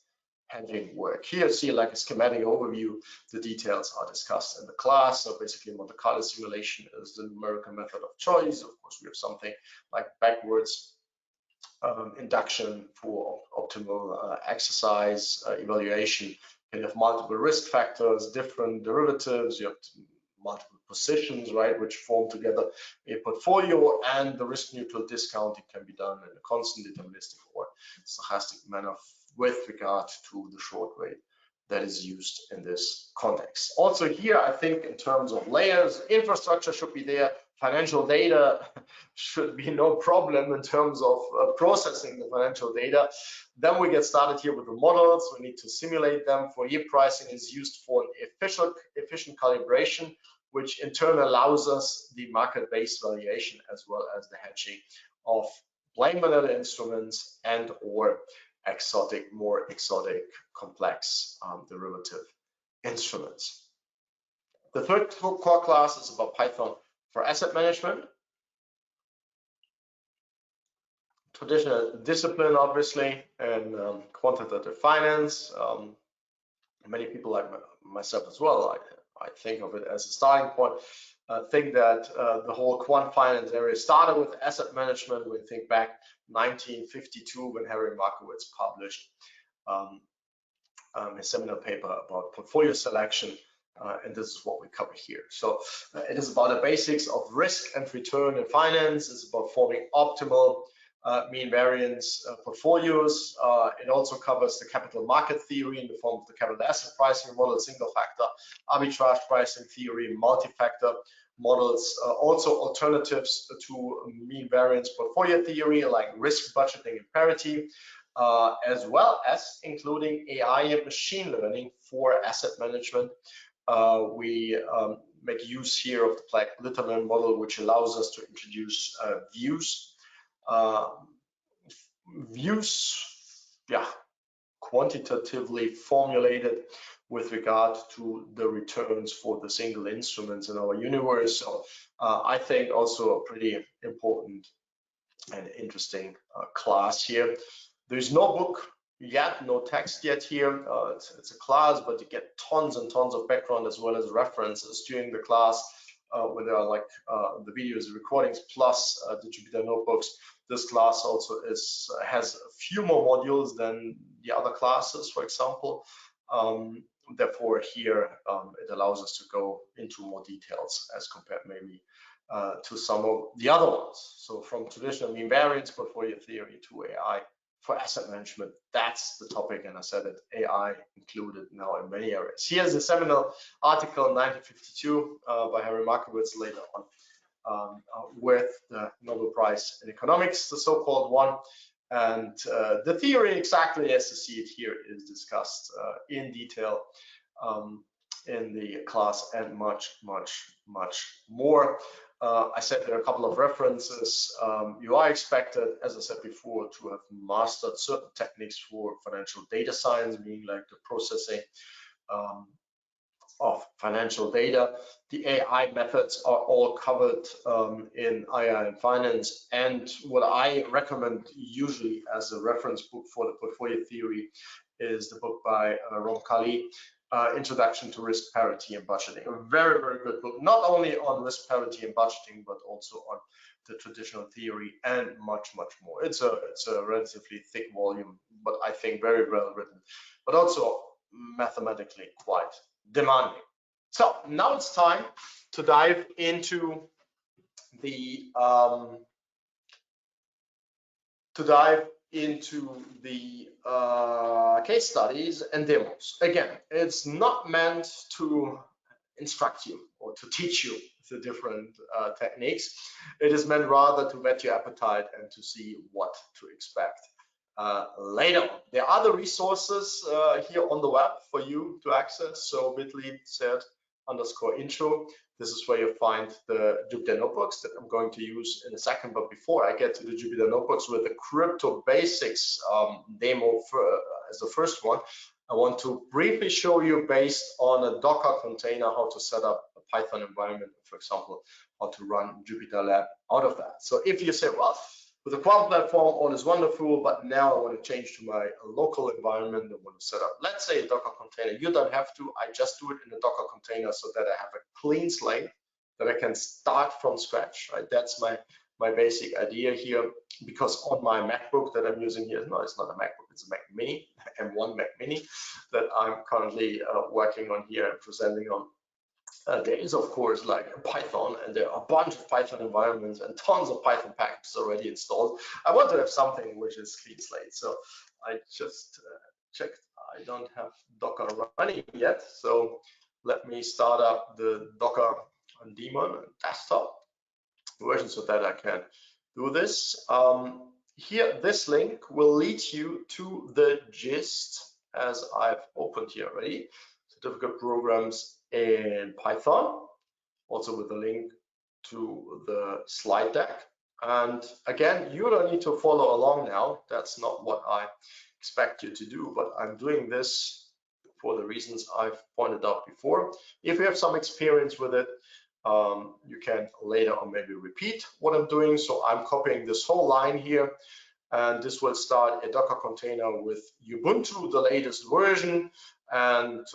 hedging work. Here, see like a schematic overview. The details are discussed in the class. So basically, Monte Carlo simulation is the numerical method of choice. Of course, we have something like backwards induction for optimal exercise evaluation. You have multiple risk factors, different derivatives, you have multiple positions, right, which form together a portfolio, and the risk neutral discounting can be done in a constant, deterministic, or stochastic manner with regard to the short rate that is used in this context. Also here, I think in terms of layers, infrastructure should be there. Financial data should be no problem in terms of processing the financial data. Then we get started here with the models. We need to simulate them. Four-year pricing is used for an efficient calibration, which in turn allows us the market-based valuation as well as the hedging of plain vanilla instruments and or more exotic, complex derivative instruments. The third core class is about Python for asset management. Traditional discipline, obviously, and quantitative finance. Many people like myself as well, I think of it as a starting point. Think that the whole quant finance area started with asset management. We think back 1952 when Harry Markowitz published a seminal paper about portfolio selection. And this is what we cover here. So it is about the basics of risk and return in finance. It's about forming optimal mean variance portfolios. It also covers the capital market theory in the form of the capital asset pricing model, single factor arbitrage pricing theory, multi-factor models, also alternatives to mean variance portfolio theory like risk budgeting and parity, as well as including AI and machine learning for asset management. We make use here of the Platt-Litterman model, which allows us to introduce views, quantitatively formulated with regard to the returns for the single instruments in our universe. So I think also a pretty important and interesting class here. There's no book yet, no text yet here. It's a class, but you get tons and tons of background as well as references during the class, where there are like the videos, recordings, plus distributed notebooks. This class also has a few more modules than the other classes, for example. Therefore, here it allows us to go into more details as compared maybe to some of the other ones. So from traditional mean variance portfolio theory to AI for asset management, that's the topic, and I said it, AI included now in many areas. Here's a seminal article in 1952 by Harry Markowitz later on with the Nobel Prize in Economics, the so-called one. And the theory, exactly as you see it here, is discussed in detail in the class, and much more. I said there are a couple of references. You are expected, as I said before, to have mastered certain techniques for financial data science, meaning like the processing of financial data. The AI methods are all covered in AI and Finance. And what I recommend usually as a reference book for the portfolio theory is the book by Ron Kali, Introduction to Risk Parity and Budgeting. A very good book, not only on risk parity and budgeting, but also on the traditional theory and much more. It's a relatively thick volume, but I think very well written, but also mathematically quite demanding. So now it's time to dive into the case studies and demos. Again, it's not meant to instruct you or to teach you the different techniques. It is meant rather to whet your appetite and to see what to expect later on. There are other resources here on the web for you to access. So bit.ly/intro. This is where you'll find the Jupyter notebooks that I'm going to use in a second. But before I get to the Jupyter notebooks with the crypto basics demo as the first one, I want to briefly show you, based on a Docker container, how to set up a Python environment, for example, how to run Jupyter Lab out of that. So if you say, well, with the Quant platform, all is wonderful, but now I want to change to my local environment. I want to set up, let's say, a Docker container. You don't have to. I just do it in a Docker container so that I have a clean slate that I can start from scratch. Right? That's my basic idea here. Because on my MacBook that I'm using here, no, it's not a MacBook, it's a Mac Mini, M1 Mac Mini that I'm currently working on here and presenting on. There is, of course, like Python, and there are a bunch of Python environments and tons of Python packages already installed. I want to have something which is clean slate. So I just checked. I don't have Docker running yet. So let me start up the Docker daemon desktop version so that I can do this. Here, this link will lead you to the gist, as I've opened here already. Certificate programs in Python, also with a link to the slide deck. And again, you don't need to follow along now. That's not what I expect you to do, but I'm doing this for the reasons I've pointed out before. If you have some experience with it, you can later on maybe repeat what I'm doing. So I'm copying this whole line here, and this will start a Docker container with Ubuntu, the latest version. And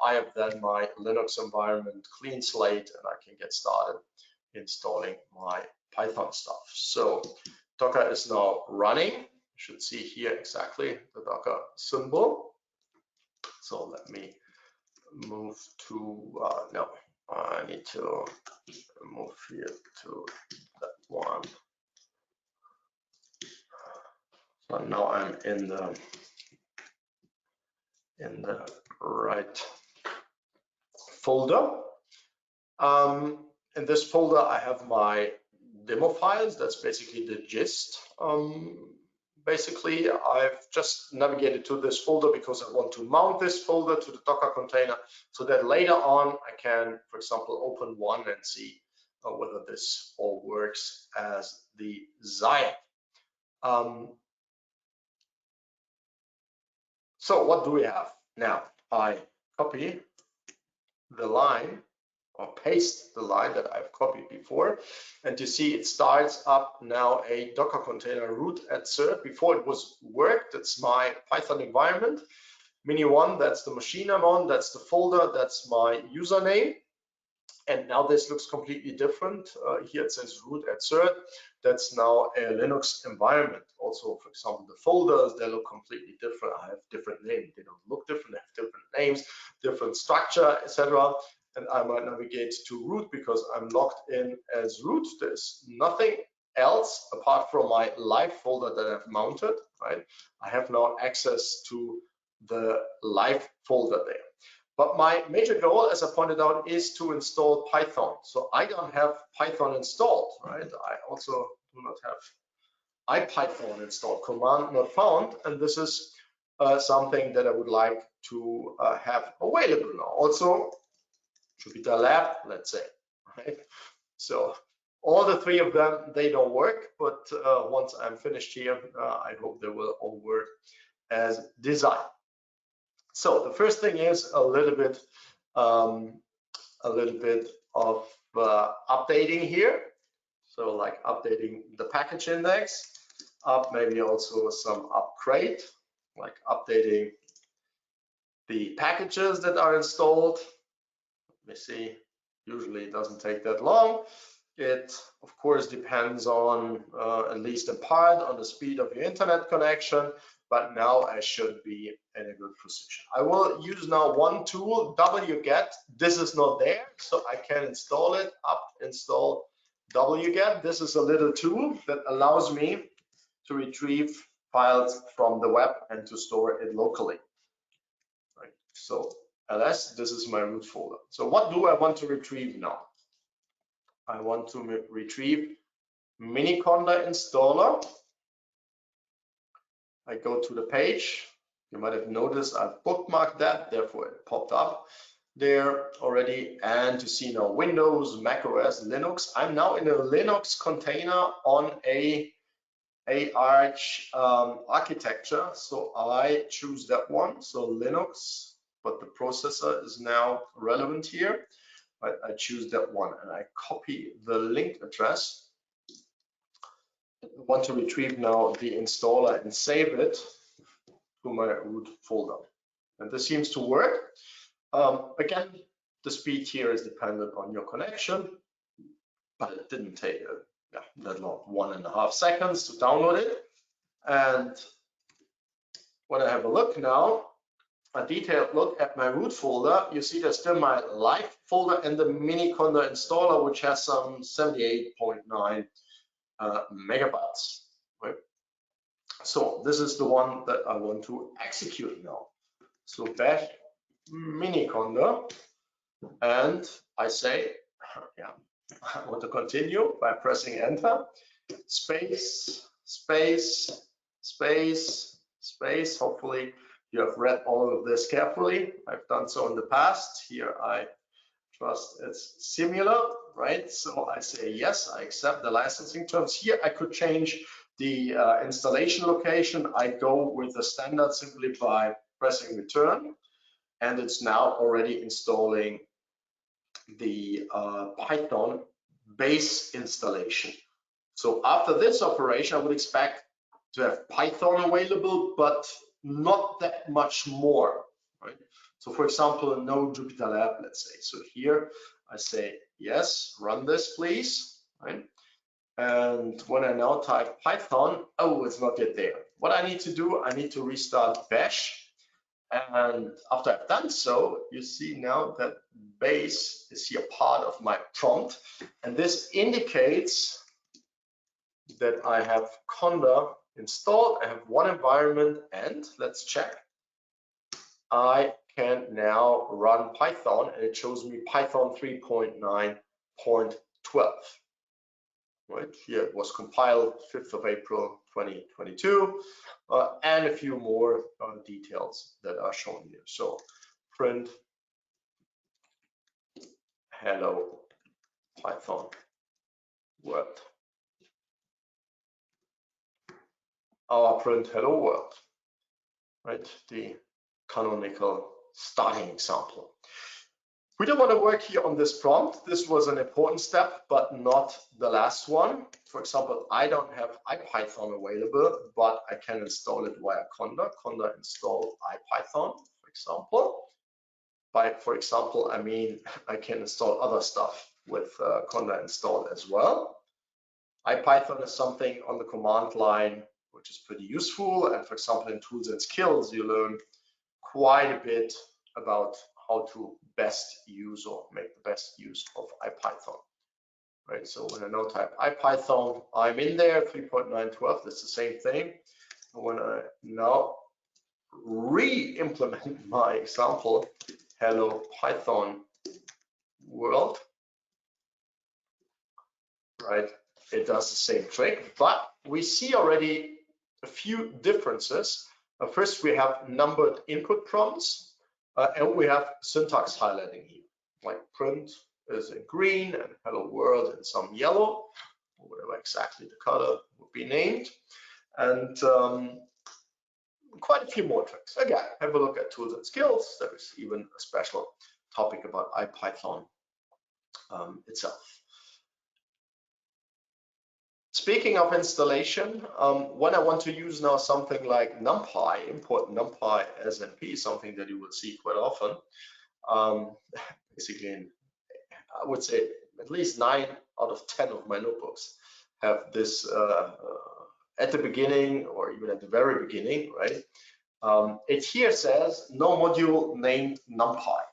I have then my Linux environment, clean slate, and I can get started installing my Python stuff. So Docker is now running. You should see here exactly the Docker symbol. So let me move to, no, I need to move here to that one. So now I'm in the right folder. In this folder, I have my demo files. That's basically the gist. Basically, I've just navigated to this folder because I want to mount this folder to the Docker container so that later on I can, for example, open one and see whether this all works as desired. So what do we have? Now I copy the line or paste the line that I've copied before, and you see it starts up now a Docker container root at cert. Before it was worked, that's my Python environment. Mini1, that's the machine I'm on, that's the folder, that's my username. And now this looks completely different. Here it says root at cert. That's now a Linux environment. Also, for example, the folders, they look completely different. I have different names. They don't look different. They have different names, different structure, etc. And I might navigate to root because I'm logged in as root. There's nothing else apart from my live folder that I've mounted, right? I have now access to the live folder there. But my major goal, as I pointed out, is to install Python. So I don't have Python installed, right? I also do not have IPython install, command not found, and this is something that I would like to have available now. Also, Jupyter Lab, let's say, right? So all the three of them, they don't work, but once I'm finished here, I hope they will all work as designed. So the first thing is a little bit of updating here. So like updating the package index, maybe also some upgrade, like updating the packages that are installed. Let me see, usually it doesn't take that long. It, of course, depends on, at least in part, on the speed of your internet connection, but now I should be in a good position. I will use now one tool, wget. This is not there, so I can install it, install wget. This is a little tool that allows me to retrieve files from the web and to store it locally. Right. So ls, this is my root folder. So what do I want to retrieve now? I want to retrieve Miniconda installer. I go to the page. You might have noticed I've bookmarked that, therefore it popped up there already. And to see now Windows, Mac OS, Linux. I'm now in a Linux container on a Arch architecture. So I choose that one. So Linux, but the processor is now relevant here. I choose that one and I copy the linked address. I want to retrieve now the installer and save it to my root folder. And this seems to work. Again, the speed here is dependent on your connection, but it didn't take that long, 1.5 seconds to download it. And when I have a look now, a detailed look at my root folder, you see there's still my live folder and the Miniconda installer, which has some 78.9 megabytes. Right? So this is the one that I want to execute now. So bash Miniconda, and I say, yeah, I want to continue by pressing enter, space, space, space, space. Hopefully you have read all of this carefully. I've done so in the past. Here I trust it's similar, right? So I say yes, I accept the licensing terms. Here I could change the installation location. I go with the standard simply by pressing return, and it's now already installing the Python base installation. So after this operation, I would expect to have Python available, but not that much more, right? So for example, no Jupyter Lab, let's say. So here I say, yes, run this, please, right? And when I now type Python, oh, it's not yet there. What I need to do, I need to restart bash. And after I've done so, you see now that base is here part of my prompt. And this indicates that I have Conda installed. I have one environment, and let's check. I can now run Python, and it shows me Python 3.9.12. Right here, it was compiled 5th of April 2022, and a few more details that are shown here. So print hello Python world. Our print hello world, right? The canonical starting example. We don't want to work here on this prompt. This was an important step, but not the last one. For example, I don't have IPython available, but I can install it via Conda. Conda install IPython, for example. For example, I mean, I can install other stuff with Conda installed as well. IPython is something on the command line which is pretty useful. And for example, in tools and skills, you learn quite a bit about how to best use or make the best use of IPython. Right, so when I now type IPython, I'm in there, 3.912, that's the same thing. When I now re-implement my example, hello Python world, right, it does the same trick, but we see already a few differences. First, we have numbered input prompts, and we have syntax highlighting here, like print is in green and hello world in some yellow, or whatever exactly the color would be named. And quite a few more tricks. Again, have a look at tools and skills. There is even a special topic about IPython itself. Speaking of installation, when I want to use now something like NumPy, import NumPy as NP, something that you will see quite often. Basically, I would say at least 9 out of 10 of my notebooks have this at the beginning or even at the very beginning, right? It here says no module named NumPy.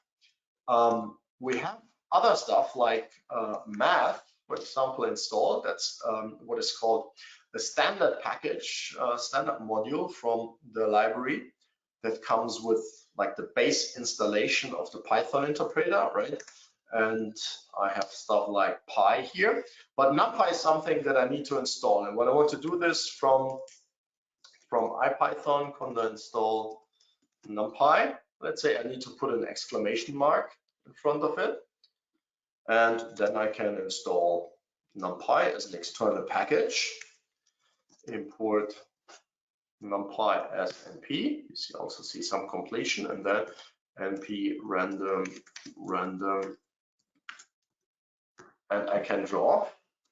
We have other stuff like math, for example, installed. That's what is called the standard package, standard module from the library that comes with like the base installation of the Python interpreter, right? And I have stuff like Py here, but NumPy is something that I need to install. And when I want to do this from IPython, conda install NumPy, let's say I need to put an exclamation mark in front of it. And then I can install NumPy as an external package, import NumPy as NP. You also see some completion, and then NP random, and I can draw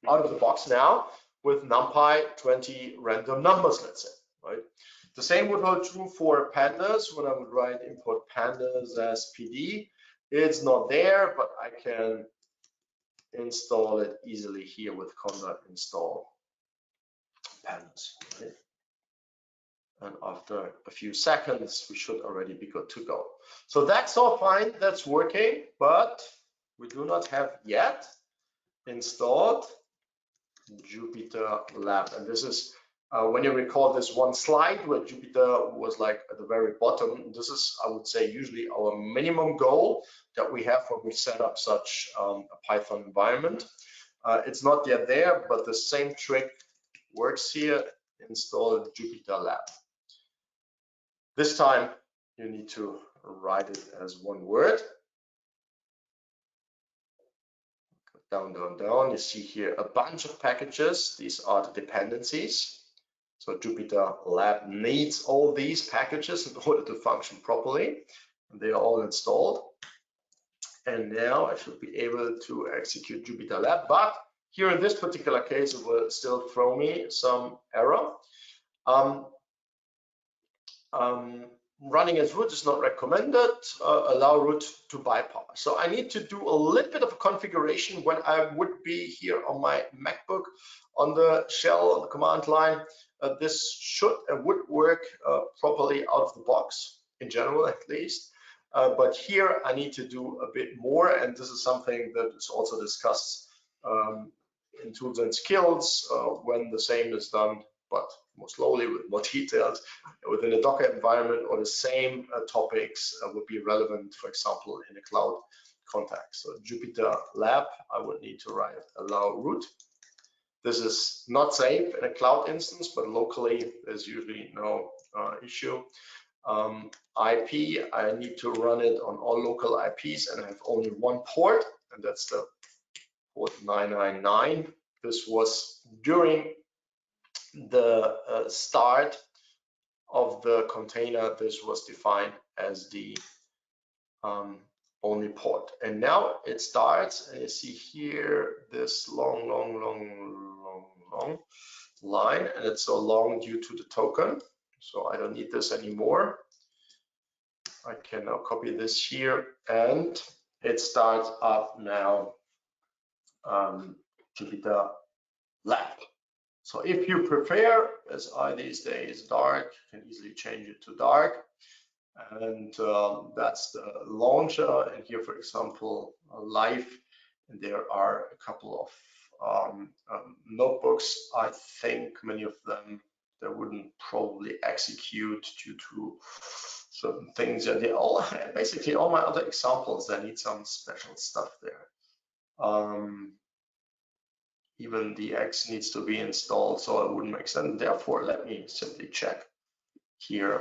out of the box now with NumPy 20 random numbers, let's say, right? The same would hold true for pandas. When I would write import pandas as PD, it's not there, but I can install it easily here with conda install pandas. Okay. And after a few seconds, we should already be good to go. So that's all fine, that's working, but we do not have yet installed Jupyter Lab. And this is when you recall this one slide where Jupyter was like at the very bottom. This is, I would say, usually our minimum goal that we have when we set up such a Python environment. It's not yet there, but the same trick works here. Install Jupyter Lab. This time you need to write it as one word. Down, down, down. You see here a bunch of packages. These are the dependencies. So Jupyter Lab needs all these packages in order to function properly. And they are all installed. And now I should be able to execute Jupyter Lab. But here in this particular case, it will still throw me some error. Running as root is not recommended. Allow root to bypass. So I need to do a little bit of a configuration when I would be here on my MacBook on the shell, on the command line. This should and would work properly out of the box, in general at least. But here I need to do a bit more, and this is something that is also discussed in tools and skills when the same is done, but more slowly, with more details within a Docker environment, or the same topics would be relevant, for example, in a cloud context. So Jupyter Lab, I would need to write allow root. This is not safe in a cloud instance, but locally there's usually no issue. IP, I need to run it on all local IPs, and I have only one port, and that's the port 999. This was during the start of the container. This was defined as the only port, and now it starts, and you see here this long line, and it's so long due to the token, so I don't need this anymore. I can now copy this here, and it starts up now Jupyter Lab. So if you prefer, as I these days dark, you can easily change it to dark. And that's the launcher. And here, for example, live, and there are a couple of notebooks. I think many of them that wouldn't probably execute due to certain things. And they all, basically all my other examples, I need some special stuff there. even the X needs to be installed, so it wouldn't make sense. Therefore, let me simply check here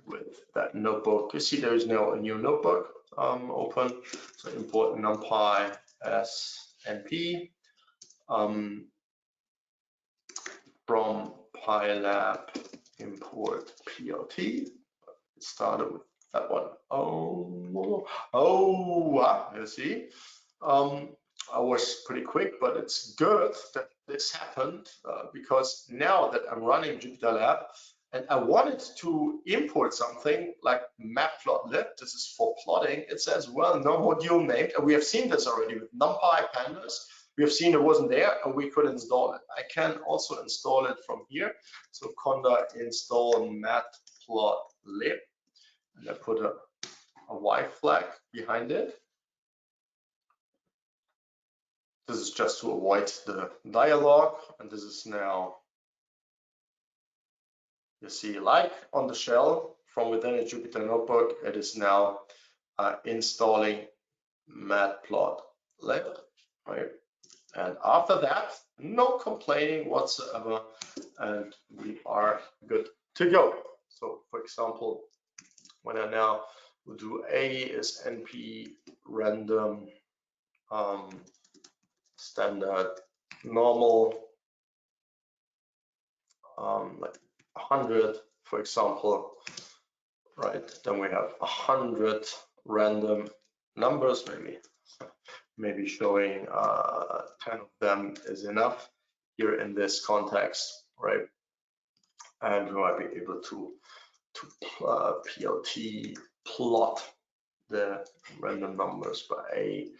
with that notebook. You see there is now a new notebook open. So import numpy as np from PyLab import plt. It started with that one. You see. I was pretty quick, but it's good that this happened because now that I'm running Jupyter Lab and I wanted to import something like matplotlib, this is for plotting, it says, well, no module named, and we have seen this already with NumPy pandas. We have seen it wasn't there and we could install it. I can also install it from here. So conda install matplotlib, and I put a Y flag behind it. This is just to avoid the dialog, and this is now, you see, like on the shell from within a Jupyter notebook, it is now installing matplotlib, right? And after that, no complaining whatsoever, and we are good to go. So, for example, when I now will do A is np random standard normal, like 100, for example, right? Then we have 100 random numbers, maybe showing 10 of them is enough here in this context, right? And we might be able to plt plot the random numbers by A.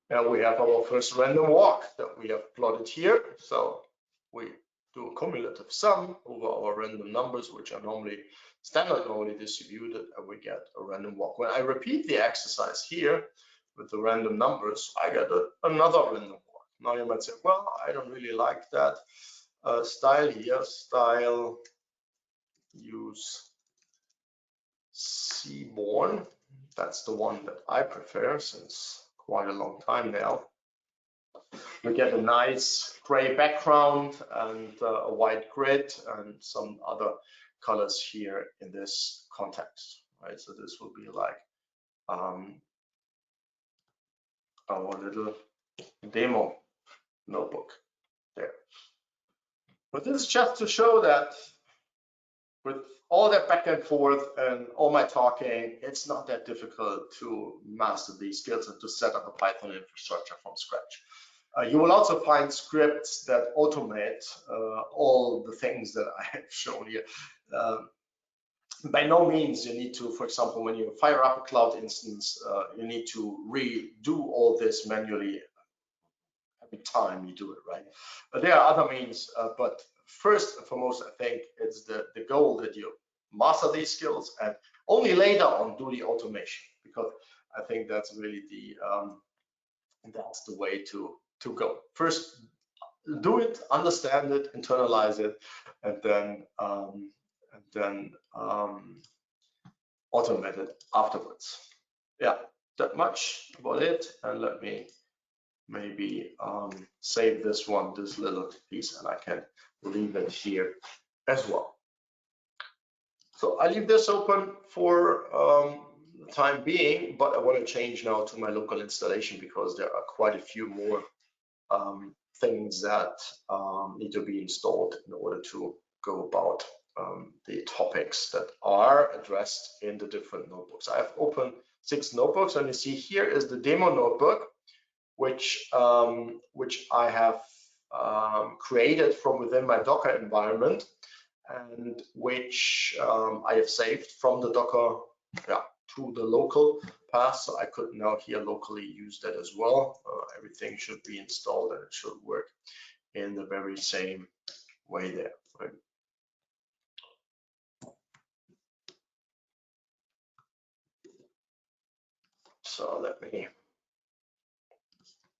Now we have our first random walk that we have plotted here. So we do a cumulative sum over our random numbers, which are normally standard distributed, and we get a random walk. When I repeat the exercise here with the random numbers, I get another random walk. Now you might say, well, I don't really like that style here. Style use Seaborn. That's the one that I prefer since quite a long time now. We get a nice gray background and a white grid and some other colors here in this context, right? So this will be like our little demo notebook there. But this is just to show that with all that back and forth and all my talking, it's not that difficult to master these skills and to set up a Python infrastructure from scratch. You will also find scripts that automate all the things that I have shown here. By no means you need to, for example, when you fire up a cloud instance, you need to redo all this manually every time you do it, right? But there are other means, but first and foremost, I think it's the goal that you master these skills and only later on do the automation, because I think that's really that's the way to go. First, do it, understand it, internalize it, and then automate it afterwards. Yeah, that much about it. And let me maybe save this little piece, and I can leave it here as well. So I leave this open for the time being, but I want to change now to my local installation because there are quite a few more things that need to be installed in order to go about the topics that are addressed in the different notebooks. I have opened 6 notebooks, and you see here is the demo notebook, which I have created from within my Docker environment, and which I have saved from the Docker to the local path, so I could now here locally use that as well. Everything should be installed and it should work in the very same way there. Right? So let me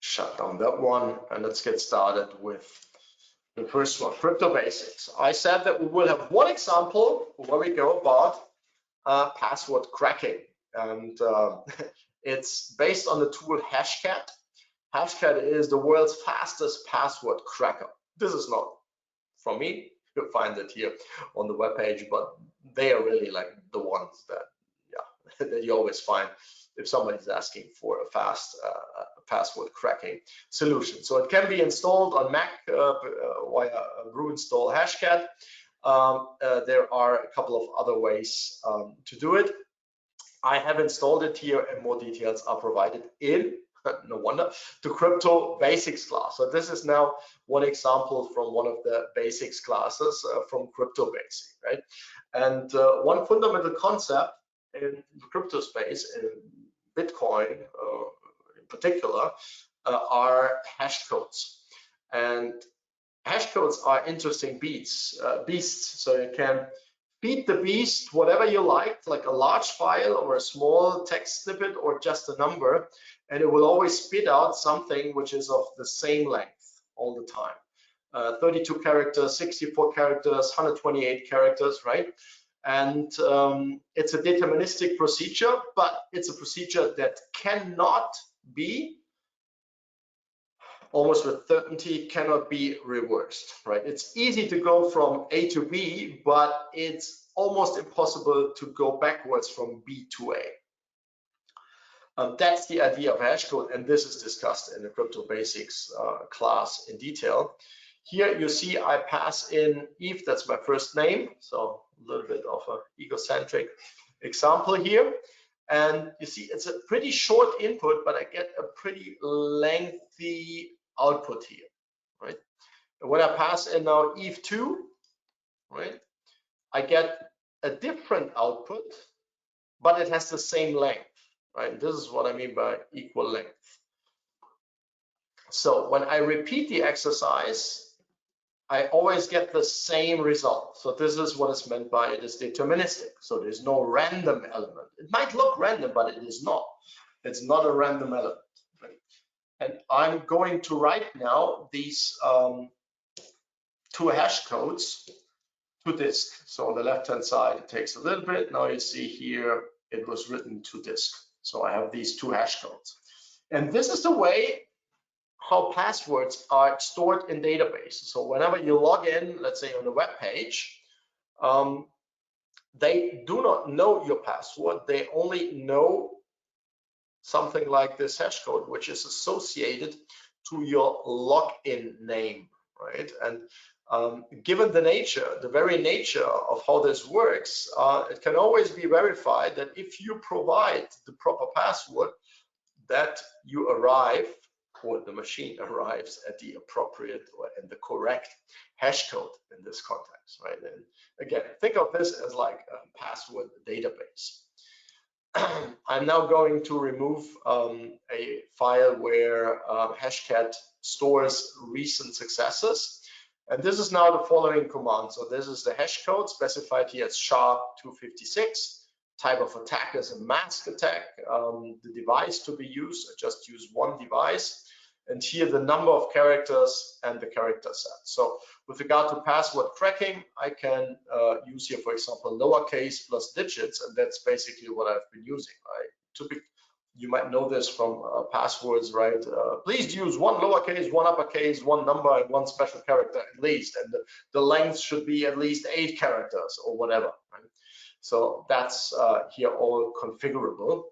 shut down that one, and let's get started with the first one, crypto basics. I said that we will have one example where we go about password cracking, and it's based on the tool Hashcat. Hashcat is the world's fastest password cracker. This is not from me. You'll find it here on the webpage, but they are really like the ones that, yeah, that you always find if somebody's asking for a fast password cracking solution. So it can be installed on Mac via brew install Hashcat. There are a couple of other ways to do it. I have installed it here, and more details are provided in, no wonder, the crypto basics class. So this is now one example from one of the basics classes from crypto basic, right? And one fundamental concept in the crypto space, in Bitcoin in particular, are hash codes. And hash codes are interesting beasts. So you can feed the beast whatever you like a large file or a small text snippet or just a number, and it will always spit out something which is of the same length all the time. 32 characters, 64 characters, 128 characters, right? And it's a deterministic procedure, but it's a procedure that cannot be, almost with certainty, cannot be reversed, right? It's easy to go from A to B, but it's almost impossible to go backwards from B to A. That's the idea of hashcode, and this is discussed in the crypto basics class in detail. Here you see I pass in Eve, that's my first name, so a little bit of an egocentric example here. And you see it's a pretty short input, but I get a pretty lengthy output here, right? And when I pass in now Eve2, right, I get a different output, but it has the same length, right? This is what I mean by equal length. So when I repeat the exercise, I always get the same result. So this is what is meant by it is deterministic. So there's no random element. It might look random, but it is not. It's not a random element. Right? And I'm going to write now these two hash codes to disk. So on the left-hand side, it takes a little bit. Now you see here, it was written to disk. So I have these two hash codes. And this is the way how passwords are stored in databases. So whenever you log in, let's say on the web page, they do not know your password. They only know something like this hash code, which is associated to your login name, right? And given the nature, the very nature of how this works, it can always be verified that if you provide the proper password, that you arrive, or the machine arrives at the appropriate and the correct hash code in this context, right? And again, think of this as like a password database. I'm now going to remove a file where Hashcat stores recent successes. And this is now the following command. So this is the hash code specified here as SHA-256. Type of attack is a mask attack. The device to be used, I just use one device. And here the number of characters and the character set. So with regard to password cracking, I can use here, for example, lowercase plus digits, and that's basically what I've been using. You might know this from passwords, right? Please use one lowercase, one uppercase, one number, and one special character at least, and the length should be at least 8 characters or whatever, right? So that's here all configurable.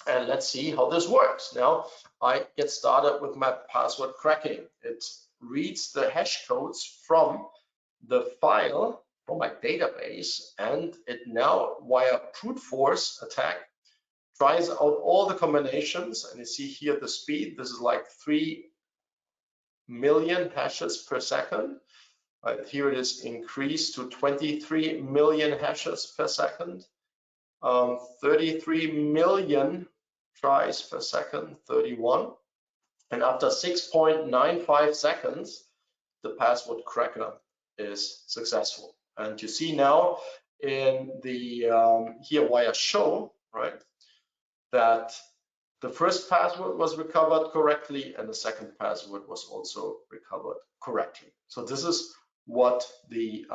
And let's see how this works. Now I get started with my password cracking. It reads the hash codes from the file, from my database, and it now, via brute force attack, tries out all the combinations. And you see here the speed. This is like 3 million hashes per second. Here it is increased to 23 million hashes per second. 33 million tries per second, 31. And after 6.95 seconds, the password cracker is successful. And you see now in the here via show, right, that the first password was recovered correctly and the second password was also recovered correctly. So this is what the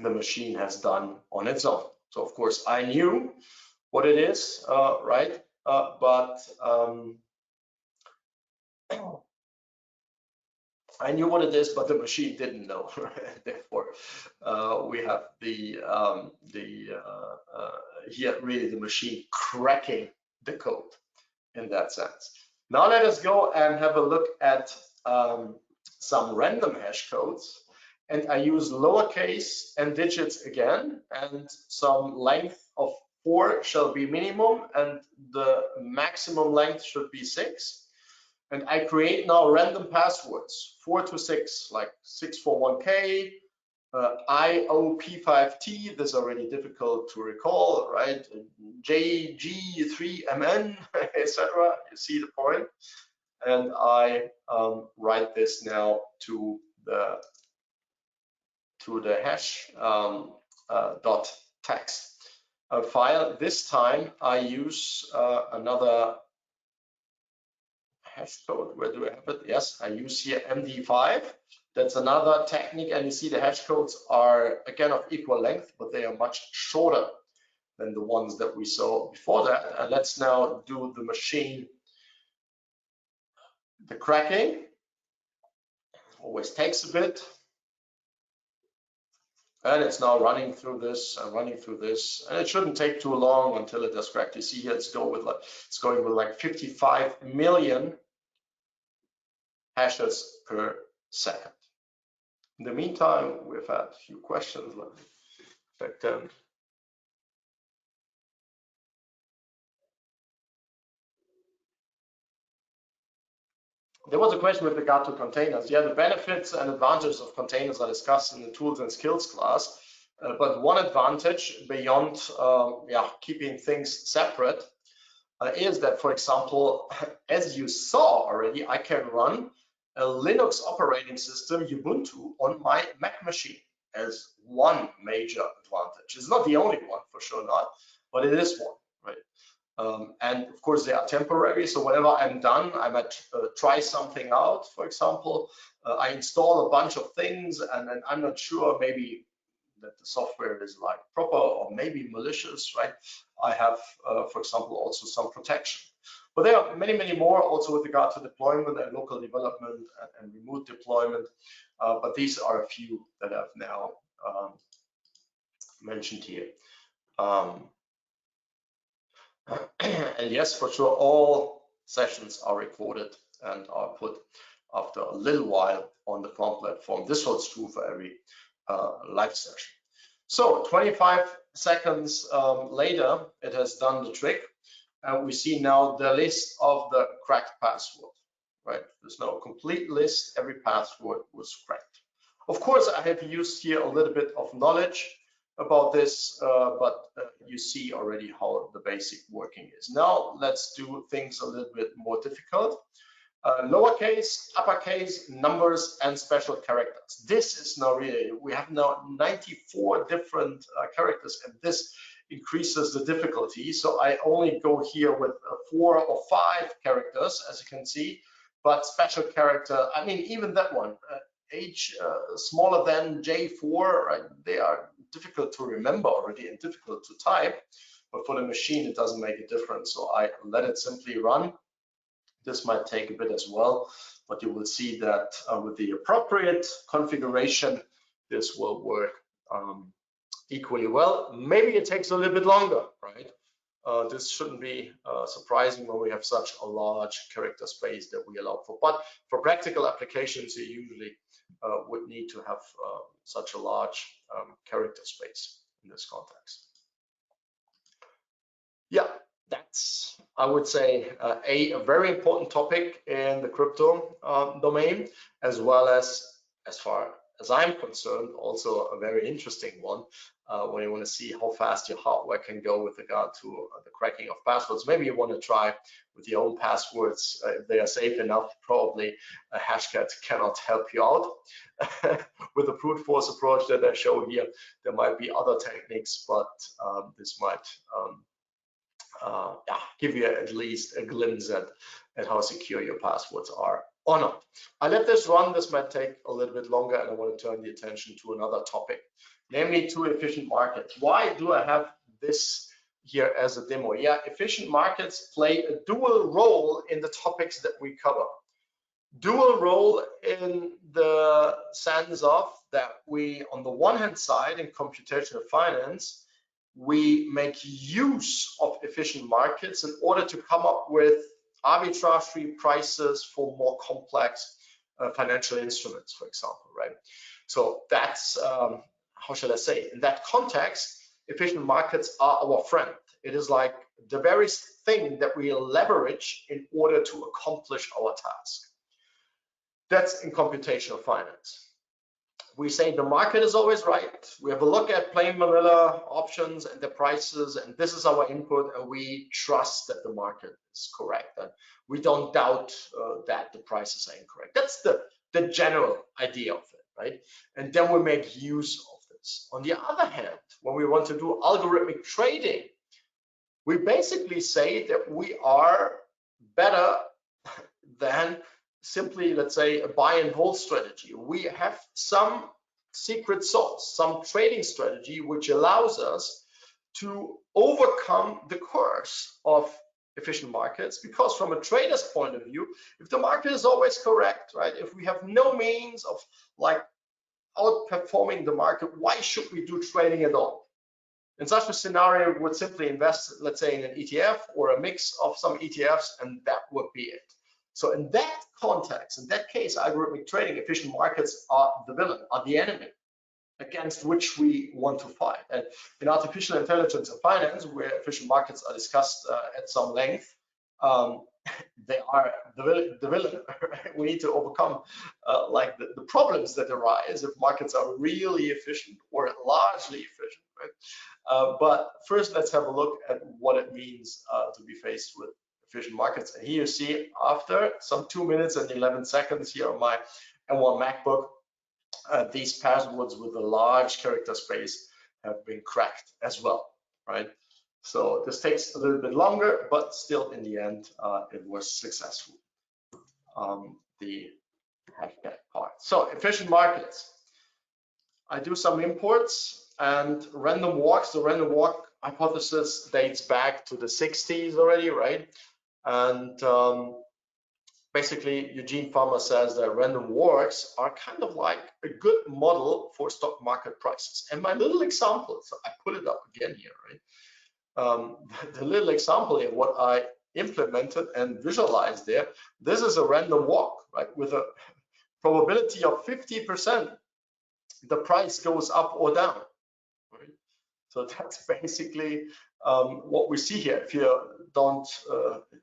machine has done on its own. So of course I knew what it is, right? I knew what it is, but the machine didn't know. Therefore, we have here really the machine cracking the code in that sense. Now let us go and have a look at some random hash codes. And I use lowercase and digits again, and some length of 4 shall be minimum, and the maximum length should be 6. And I create now random passwords, 4 to 6, like 641K, IOP5T, this is already difficult to recall, right? JG3MN, etc. You see the point. And I write this now to the hash dot text file. This time I use another hash code. Where do I have it? Yes, I use here MD5. That's another technique, and you see the hash codes are again of equal length, but they are much shorter than the ones that we saw before that. And let's now do the machine, the cracking. Always takes a bit. And it's now running through this and running through this, and it shouldn't take too long until it does crack. You see here it's going with like 55 million hashes per second. In the meantime, we've had a few questions. Let me check them. There was a question with regard to containers. Yeah, the benefits and advantages of containers are discussed in the tools and skills class. But one advantage beyond keeping things separate is that, for example, as you saw already, I can run a Linux operating system, Ubuntu, on my Mac machine as one major advantage. It's not the only one, for sure not, but it is one, right? And of course, they are temporary. So whenever I'm done, I might try something out. For example, I install a bunch of things, and then I'm not sure, maybe that the software is like proper or maybe malicious, right? I have, for example, also some protection. But there are many, many more also with regard to deployment and local development and remote deployment. But these are a few that I've now mentioned here. And yes, for sure, all sessions are recorded and are put after a little while on the Quant platform. This holds true for every live session. So 25 seconds later, it has done the trick. And we see now the list of the cracked password, right? There's no complete list. Every password was cracked. Of course, I have used here a little bit of knowledge about this, but you see already how the basic working is. Now let's do things a little bit more difficult. Lowercase, uppercase, numbers, and special characters. This is now really, we have now 94 different characters, and this increases the difficulty. So I only go here with 4 or 5 characters, as you can see, but special character, I mean, even that one, H smaller than J4, right? They are difficult to remember already and difficult to type, but for the machine, it doesn't make a difference. So I let it simply run. This might take a bit as well, but you will see that with the appropriate configuration, this will work equally well. Maybe it takes a little bit longer, right? This shouldn't be surprising when we have such a large character space that we allow for. But for practical applications, you usually would need to have such a large character space in this context. Yeah, that's, I would say, a very important topic in the crypto domain, as well as far as I'm concerned, also a very interesting one when you want to see how fast your hardware can go with regard to the cracking of passwords. Maybe you want to try with your own passwords. If they are safe enough, probably a Hashcat cannot help you out. With the brute force approach that I show here, there might be other techniques, but this might give you at least a glimpse at how secure your passwords are or not. I let this run. This might take a little bit longer, and I want to turn the attention to another topic, namely to efficient markets. Why do I have this here as a demo. Yeah, efficient markets play a dual role in the topics that we cover. Dual role in the sense of that we, on the one hand side, in computational finance, we make use of efficient markets in order to come up with arbitrage-free prices for more complex financial instruments, for example, right? So that's, how shall I say, in that context, efficient markets are our friend. It is like the very thing that we leverage in order to accomplish our task. That's in computational finance. We say the market is always right. We have a look at plain vanilla options and the prices, and this is our input, and we trust that the market is correct. And we don't doubt that the prices are incorrect. That's the general idea of it, right? And then we make use of this. On the other hand, when we want to do algorithmic trading, we basically say that we are better than simply, let's say, a buy and hold strategy. We have some secret sauce, some trading strategy, which allows us to overcome the curse of efficient markets, because from a trader's point of view, if the market is always correct, right, if we have no means of like outperforming the market, why should we do trading at all? In such a scenario, we would simply invest, let's say, in an ETF or a mix of some ETFs, and that would be it. So in that context, in that case, algorithmic trading, efficient markets are the villain, are the enemy against which we want to fight. And in artificial intelligence and finance, where efficient markets are discussed at some length, they are the villain. We need to overcome like the problems that arise if markets are really efficient or largely efficient, right? But first, let's have a look at what it means to be faced with efficient markets. And here you see, after some 2 minutes and 11 seconds here on my M1 MacBook, these passwords with a large character space have been cracked as well, right? So this takes a little bit longer, but still in the end, it was successful. The hashtag part. So efficient markets. I do some imports and random walks. The random walk hypothesis dates back to the 60s already, right? And basically, Eugene Farmer says that random walks are kind of like a good model for stock market prices. And my little example, so I put it up again here, right? The little example here, what I implemented and visualized there, this is a random walk, right? With a probability of 50%, the price goes up or down, right? So that's basically what we see here. If you don't,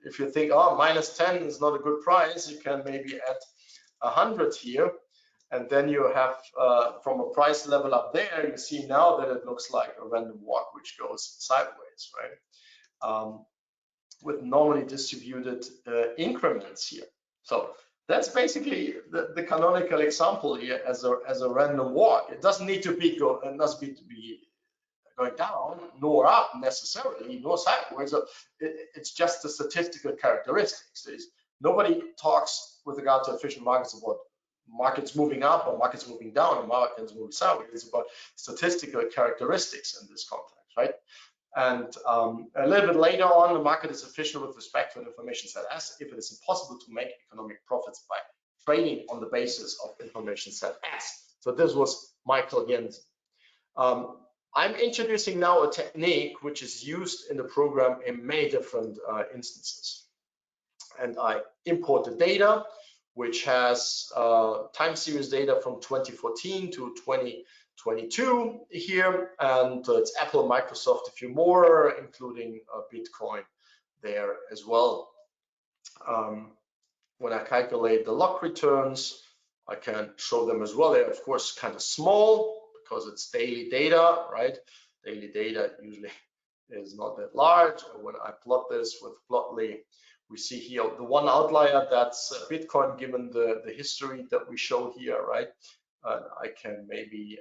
if you think, oh, -10 is not a good price, you can maybe add 100 here, and then you have from a price level up there, you see now that it looks like a random walk which goes sideways, right? With normally distributed increments here. So that's basically the canonical example here as a random walk. It doesn't need to be going down, nor up necessarily, nor sideways. So it's just the statistical characteristics. Nobody talks with regard to efficient markets about markets moving up or markets moving down or markets moving sideways. It's about statistical characteristics in this context, right? And a little bit later on, the market is efficient with respect to an information set S if it is impossible to make economic profits by trading on the basis of information set S. So this was Michael Jensen. I'm introducing now a technique which is used in the program in many different instances. And I import the data, which has time series data from 2014 to 2022 here, and it's Apple, Microsoft, a few more, including Bitcoin there as well. When I calculate the log returns, I can show them as well. They're of course kind of small, because it's daily data, right? Daily data usually is not that large. And when I plot this with Plotly, we see here the one outlier, that's Bitcoin, given the history that we show here, right? I can maybe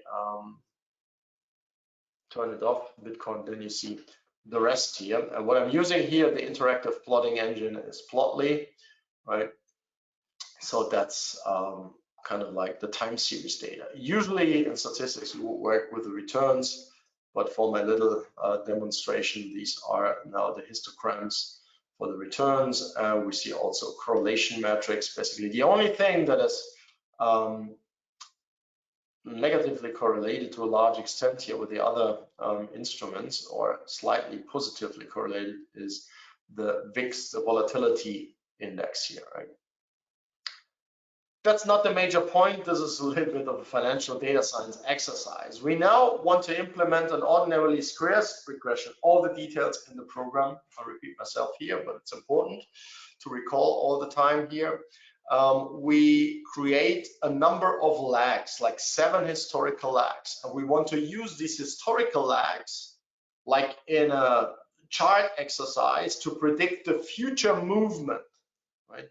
turn it off, Bitcoin, then you see the rest here. And what I'm using here, the interactive plotting engine, is Plotly, right? So that's kind of like the time series data. Usually in statistics, you will work with the returns but for my little demonstration, these are now the histograms for the returns. We see also correlation metrics. Basically, the only thing that is negatively correlated to a large extent here with the other instruments, or slightly positively correlated, is the VIX, the volatility index here, right? That's not the major point. This is a little bit of a financial data science exercise. We now want to implement an ordinarily scarce regression. All the details in the program. I'll repeat myself here, but it's important to recall all the time here. We create a number of lags, like 7 historical lags, and we want to use these historical lags, like in a chart exercise, to predict the future movement, right?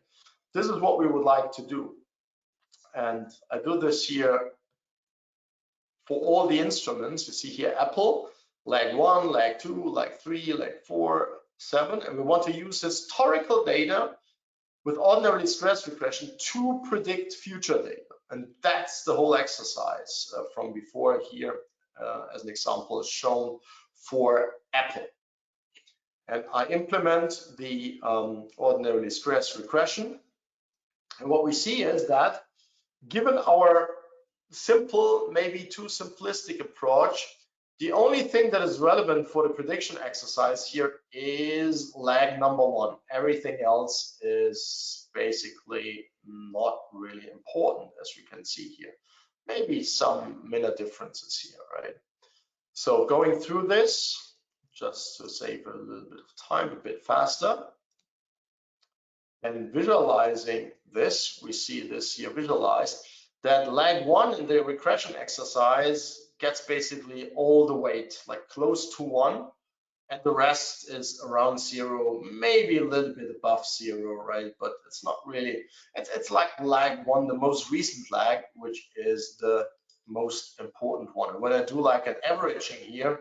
This is what we would like to do. And I do this here for all the instruments. You see here Apple, lag 1, lag 2, lag 3, lag 4, 7, and we want to use historical data with ordinarily scarce regression to predict future data. And that's the whole exercise from before here, as an example, is shown for Apple. And I implement the ordinarily scarce regression. And what we see is that given our simple, maybe too simplistic approach, the only thing that is relevant for the prediction exercise here is lag number 1. Everything else is basically not really important, as we can see here. Maybe some minor differences here, right? So going through this, just to save a little bit of time, a bit faster. And visualizing this, we see this here visualized, that lag 1 in the regression exercise gets basically all the weight, like close to 1, and the rest is around 0, maybe a little bit above 0, right? But it's not really, it's like lag 1, the most recent lag, which is the most important one. And when I do like an averaging here,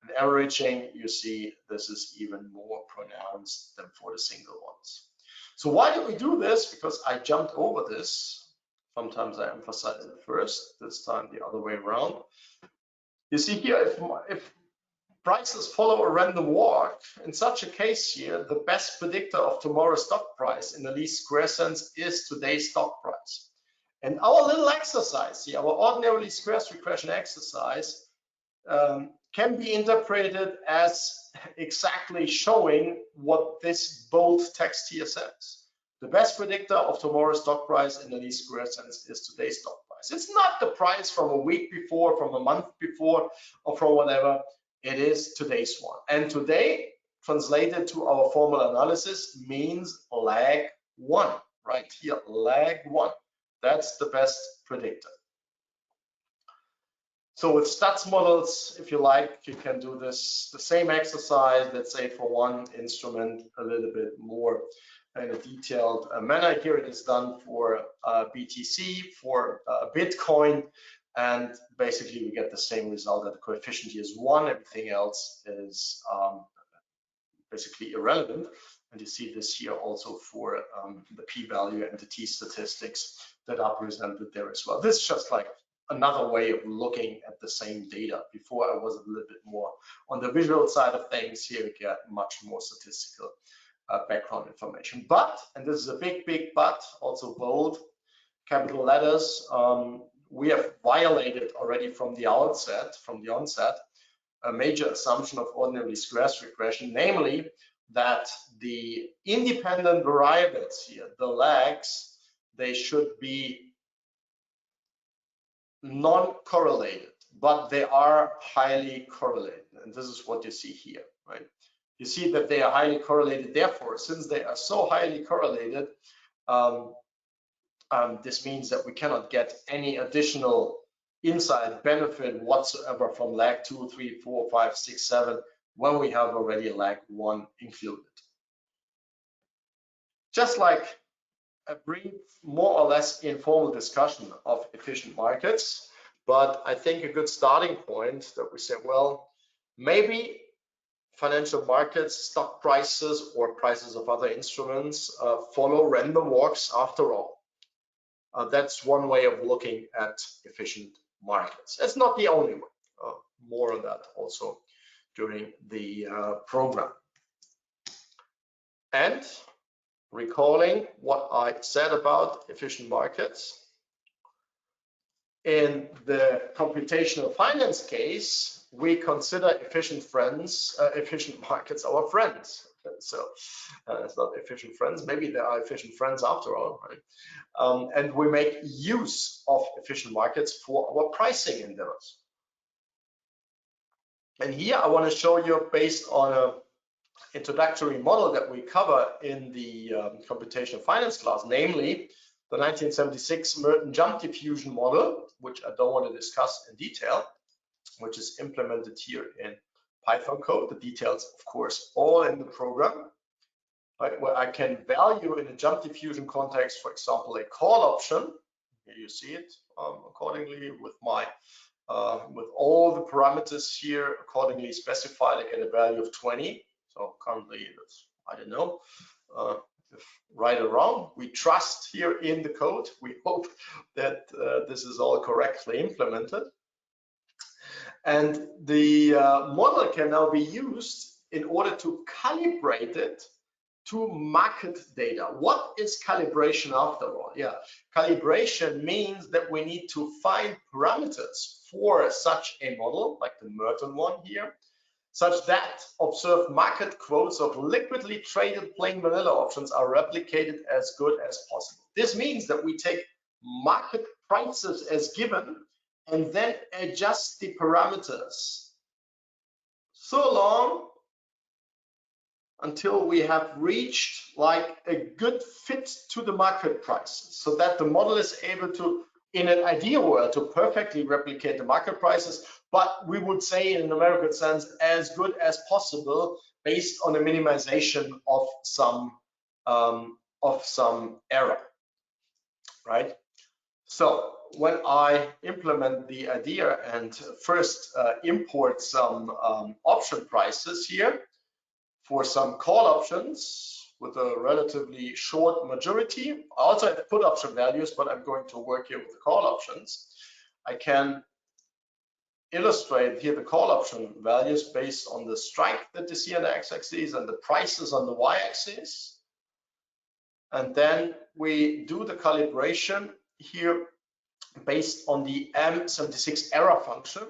an averaging, you see this is even more pronounced than for the single ones. So why did we do this? Because I jumped over this. Sometimes I emphasize it first, this time the other way around. You see here, if prices follow a random walk, in such a case here, the best predictor of tomorrow's stock price in the least square sense is today's stock price. And our little exercise here, our ordinarily scarce regression exercise, can be interpreted as exactly showing what this bold text here says. The best predictor of tomorrow's stock price in the least square sense is today's stock price. It's not the price from a week before, from a month before, or from whatever. It is today's one. And today, translated to our formal analysis, means lag 1, right here, lag 1. That's the best predictor. So with stats models, if you like, you can do this, the same exercise, let's say for one instrument, a little bit more in a detailed manner. Here it is done for BTC, for Bitcoin, and basically we get the same result that the coefficient here is 1, everything else is basically irrelevant. And you see this here also for the p-value and the t-statistics that are presented there as well. This is just like another way of looking at the same data. Before I was a little bit more on the visual side of things. Here we get much more statistical background information. But, and this is a big but, also bold, capital letters, we have violated already from the onset, a major assumption of ordinarily scarce regression, namely that the independent variables here, the lags, they should be non-correlated, but they are highly correlated. And this is what you see here, right? You see that they are highly correlated. Therefore, since they are so highly correlated, this means that we cannot get any additional inside benefit whatsoever from lag 2, 3, 4, 5, 6, 7 when we have already lag 1 included. Just like a brief, more or less informal discussion of efficient markets, but I think a good starting point that we say, well, maybe financial markets, stock prices, or prices of other instruments follow random walks after all. That's one way of looking at efficient markets. It's not the only way. more on that also during the program. And recalling what I said about efficient markets, in the computational finance case, we consider efficient markets our friends. So it's not efficient friends, maybe they are efficient friends after all, right? And we make use of efficient markets for our pricing endeavors. And here I want to show you, based on an introductory model that we cover in the computational finance class, namely the 1976 Merton jump diffusion model, which I don't want to discuss in detail, which is implemented here in Python code. The details, of course, all in the program, right? Where I can value in a jump diffusion context, for example, a call option. Here you see it accordingly with my with all the parameters here accordingly specified. I get a value of 20. So currently, that's, I don't know if right or wrong. We trust here in the code. We hope that this is all correctly implemented. And the model can now be used in order to calibrate it to market data. What is calibration after all? Yeah, calibration means that we need to find parameters for such a model, like the Merton one here, such that observed market quotes of liquidly traded plain vanilla options are replicated as good as possible. This means that we take market prices as given and then adjust the parameters so long until we have reached like a good fit to the market prices, so that the model is able to, in an ideal world, to perfectly replicate the market prices, but we would say in a numerical sense as good as possible based on a minimization of some error, right? So when I implement the idea and first import some option prices here for some call options with a relatively short maturity, I also have put option values, but I'm going to work here with the call options. I can illustrate here the call option values based on the strike that you see on the x-axis and the prices on the y-axis. And then we do the calibration here based on the M76 error function,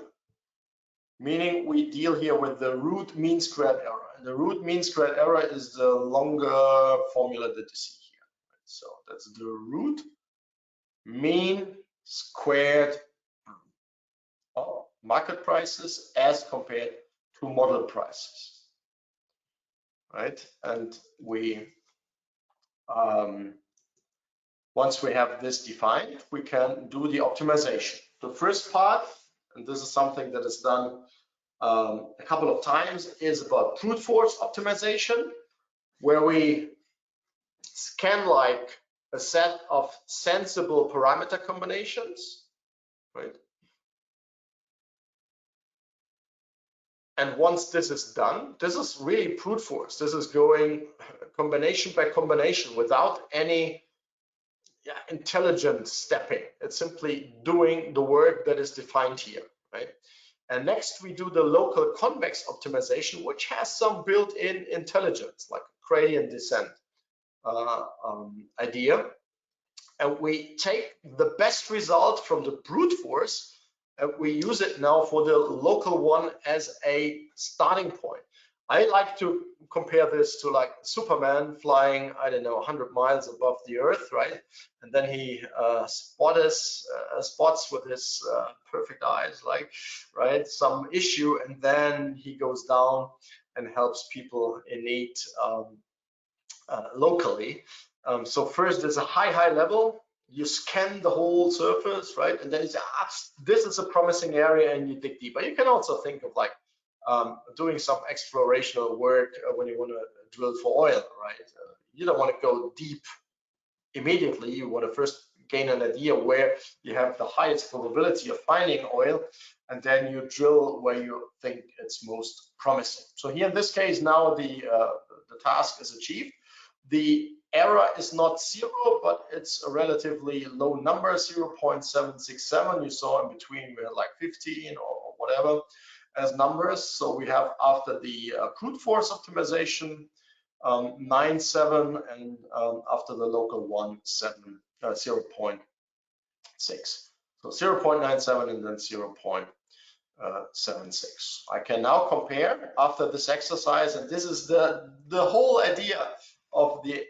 meaning we deal here with the root mean squared error. And the root mean squared error is the longer formula that you see here. So that's the root mean squared of market prices as compared to model prices, right? And we once we have this defined, we can do the optimization. The first part, and this is something that is done a couple of times, is about brute force optimization, where we scan like a set of sensible parameter combinations, right? And once this is done, this is really brute force. This is going combination by combination without any intelligent stepping. It's simply doing the work that is defined here, right? And next we do the local convex optimization, which has some built-in intelligence, like gradient descent idea. And we take the best result from the brute force and we use it now for the local one as a starting point. I like to compare this to like Superman flying, I don't know, 100 miles above the earth, right? And then he spots with his perfect eyes, like, right, some issue, and then he goes down and helps people in need locally. So first there's a high level. You scan the whole surface, right? And then you say, this is a promising area, and you dig deeper. You can also think of like doing some explorational work when you want to drill for oil, right? You don't want to go deep immediately. You want to first gain an idea where you have the highest probability of finding oil, and then you drill where you think it's most promising. So here in this case, now the task is achieved. The error is not 0, but it's a relatively low number, 0.767. You saw in between we had like 15 or whatever. as numbers. So we have after the brute force optimization 9.7, and after the local one 0.6. So 0.97 and then 0.76. I can now compare after this exercise, and this is the whole idea of the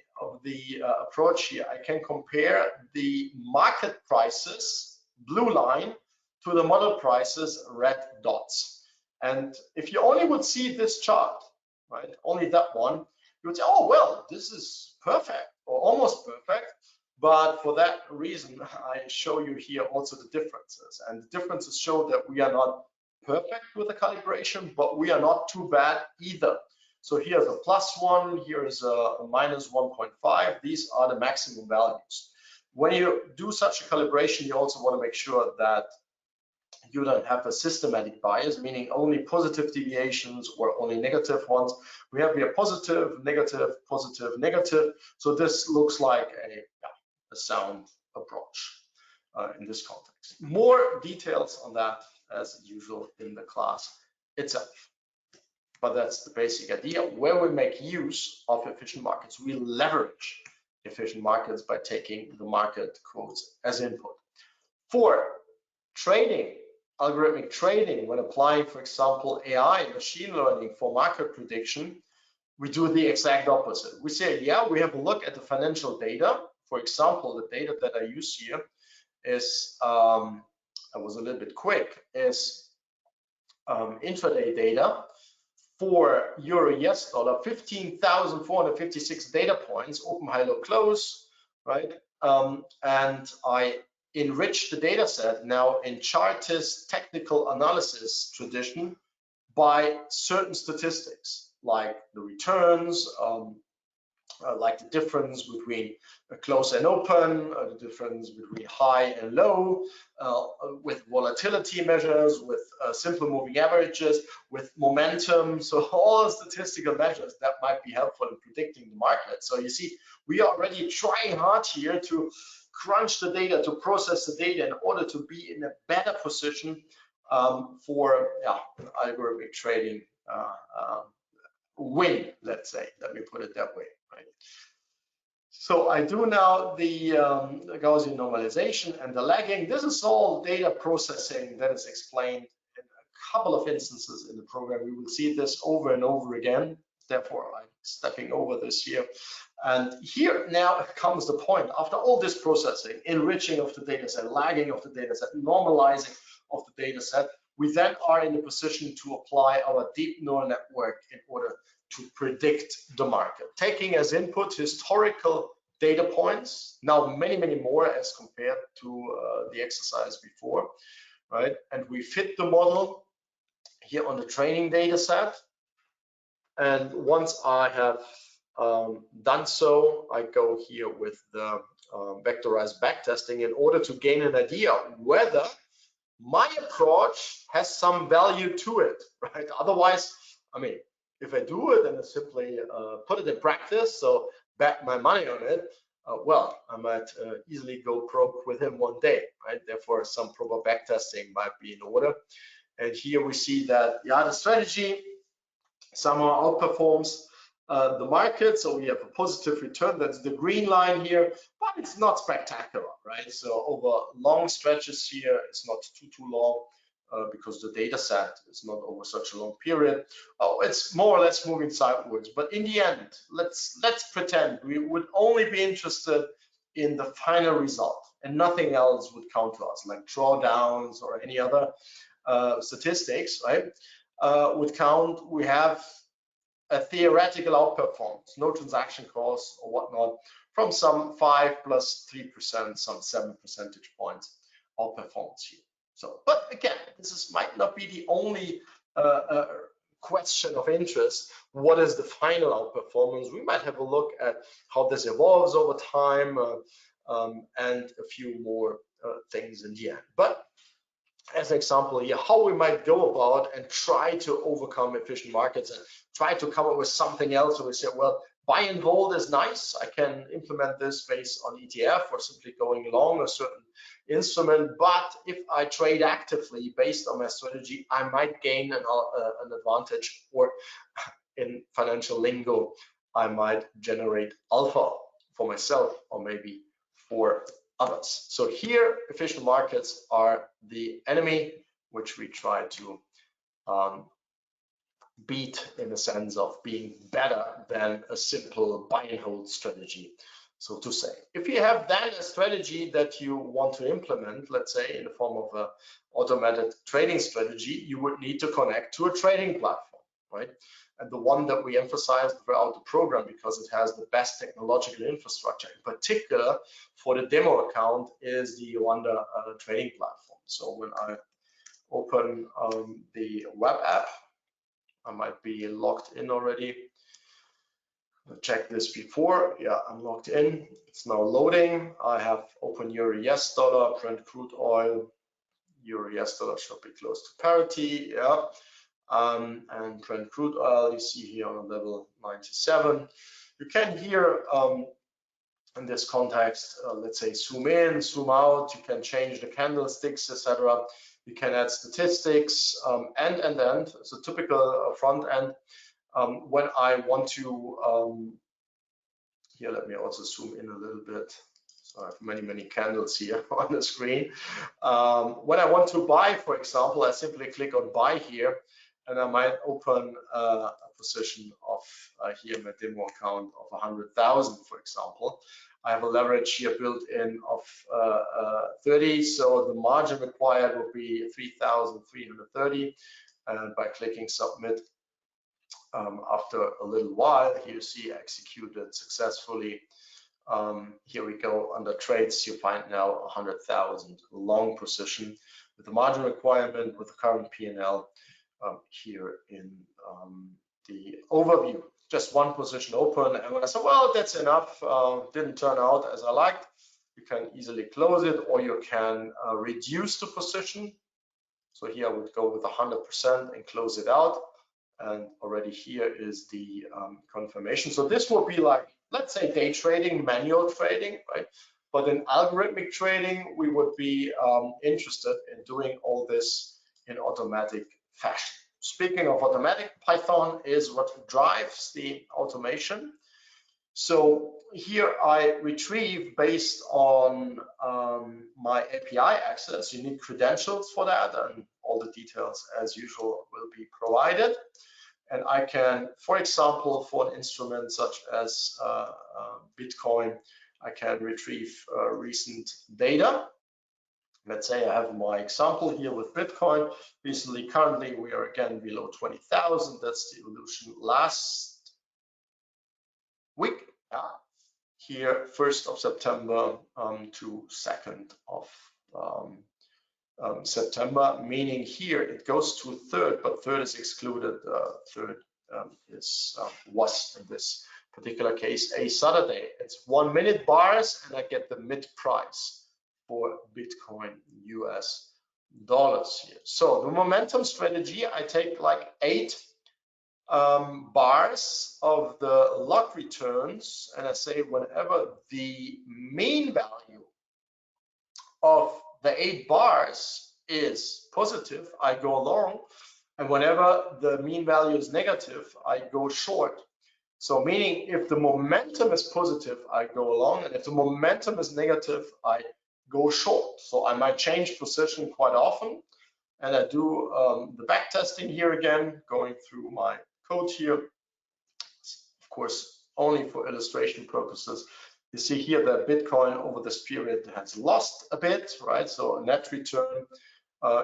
approach here. I can compare the market prices, blue line, to the model prices, red dots. And if you only would see this chart, right, only that one, you would say, oh, well, this is perfect or almost perfect. But for that reason, I show you here also the differences. And the differences show that we are not perfect with the calibration, but we are not too bad either. So here's a +1, here is a -1.5. These are the maximum values. When you do such a calibration, you also want to make sure that you don't have a systematic bias, meaning only positive deviations or only negative ones. We have here positive, negative, positive, negative. So this looks like a sound approach in this context. More details on that as usual in the class itself. But that's the basic idea. Where we make use of efficient markets, we leverage efficient markets by taking the market quotes as input. For trading, algorithmic trading, when applying, for example, AI, machine learning for market prediction, we do the exact opposite. We say, yeah, we have a look at the financial data. For example, the data that I use here is, I was a little bit quick, is intraday data for euro US dollar, 15,456 data points, open, high, low, close, right? And I enrich the data set now in chartist technical analysis tradition by certain statistics, like the returns, like the difference between close and open, the difference between high and low, with volatility measures, with simple moving averages, with momentum. So all statistical measures that might be helpful in predicting the market. So you see, we are already trying hard here to crunch the data, to process the data in order to be in a better position for algorithmic trading win, let's say. Let me put it that way, right? So I do now the Gaussian normalization and the lagging. This is all data processing that is explained in a couple of instances in the program. We will see this over and over again. Therefore, I'm stepping over this here. And here now comes the point. After all this processing, enriching of the data set, lagging of the data set, normalizing of the data set, we then are in a position to apply our deep neural network in order to predict the market, taking as input historical data points, now many, many more as compared to the exercise before, right? And we fit the model here on the training data set. And once I have done so, I go here with the vectorized backtesting in order to gain an idea whether my approach has some value to it, right? Otherwise, I mean, if I do it and I simply put it in practice, so bet my money on it, well, I might easily go broke within one day, right? Therefore, some proper backtesting might be in order. And here we see that, yeah, the strategy somehow outperforms the market. So we have a positive return, that's the green line here, but it's not spectacular, right? So over long stretches here, it's not too long because the data set is not over such a long period. Oh, it's more or less moving sideways. But in the end, let's pretend we would only be interested in the final result and nothing else would count to us, like drawdowns or any other statistics, right? Would count. We have a theoretical outperformance, no transaction costs or whatnot, from some 5 plus 3%, some 7 percentage points outperformance here. So, but again, this might not be the only question of interest. What is the final outperformance? We might have a look at how this evolves over time and a few more things in the end. But as an example here, how we might go about and try to overcome efficient markets and try to come up with something else where we say, well, buy and hold is nice. I can implement this based on ETF or simply going long a certain instrument. But if I trade actively based on my strategy, I might gain an advantage, or in financial lingo, I might generate alpha for myself or maybe for others. So here, efficient markets are the enemy, which we try to beat in the sense of being better than a simple buy and hold strategy, so to say. If you have then a strategy that you want to implement, let's say in the form of an automated trading strategy, you would need to connect to a trading platform, right? And the one that we emphasize throughout the program, because it has the best technological infrastructure, in particular for the demo account, is the Wanda trading platform. So when I open the web app, I might be logged in already. I checked this before. Yeah, I'm logged in. It's now loading. I have open Euro US dollar, Brent crude oil. Euro US dollar should be close to parity. Yeah. And Brent crude oil, you see here on level 97. You can here, in this context, let's say zoom in, zoom out. You can change the candlesticks, etc. You can add statistics, and so typical front end. When I want to, here, let me also zoom in a little bit. So I have many candles here on the screen. When I want to buy, for example, I simply click on buy here, and I might open a position of here in my demo account of 100,000, for example. I have a leverage here built in of 30, so the margin required will be 3,330. And by clicking submit, after a little while, here you see executed successfully. Here we go under trades. You find now 100,000 long position with the margin requirement, with the current P&L here in the overview. Just one position open, and when I said, well, that's enough, didn't turn out as I liked, you can easily close it, or you can reduce the position. So here I would go with 100% and close it out. And already here is the confirmation. So this will be like, let's say, day trading, manual trading, right? But in algorithmic trading, we would be interested in doing all this in automatic fashion. Speaking of automatic, Python is what drives the automation. So here I retrieve based on my API access. You need credentials for that, and all the details as usual will be provided. And I can, for example, for an instrument such as Bitcoin, I can retrieve recent data. Let's say I have my example here with Bitcoin. Recently, currently, we are again below 20,000. That's the evolution last week. Here, 1st of September to 2nd of September, meaning here it goes to 3rd, but 3rd is excluded. 3rd was in this particular case a Saturday. It's 1 minute bars, and I get the mid price for Bitcoin US dollars here. So the momentum strategy, I take like 8 bars of the log returns, and I say whenever the mean value of the 8 bars is positive, I go long, and whenever the mean value is negative, I go short. So meaning if the momentum is positive, I go long, and if the momentum is negative, I go short. So I might change position quite often, and I do the back testing here again, going through my code here. Of course, only for illustration purposes. You see here that Bitcoin over this period has lost a bit, right? So a net return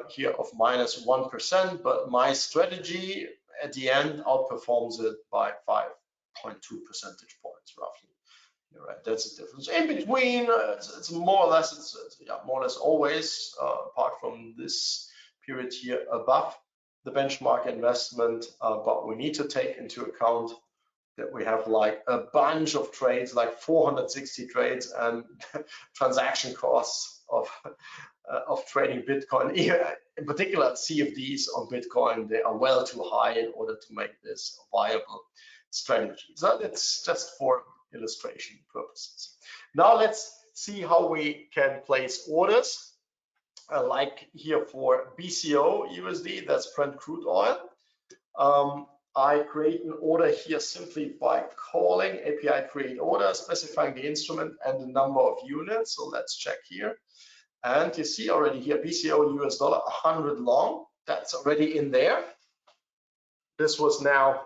here of -1%, but my strategy at the end outperforms it by 5.2 percentage points roughly. You're right, that's the difference. In between, it's more or less, yeah, more or less always, apart from this period here, above the benchmark investment, but we need to take into account that we have like a bunch of trades, like 460 trades, and transaction costs of trading Bitcoin. In particular, CFDs on Bitcoin, they are well too high in order to make this viable. strategy. So that's just for illustration purposes. Now let's see how we can place orders, like here for BCO USD, that's Brent crude oil. I create an order here simply by calling API create order, specifying the instrument and the number of units. So let's check here. And you see already here BCO US dollar 100 long. That's already in there. This was now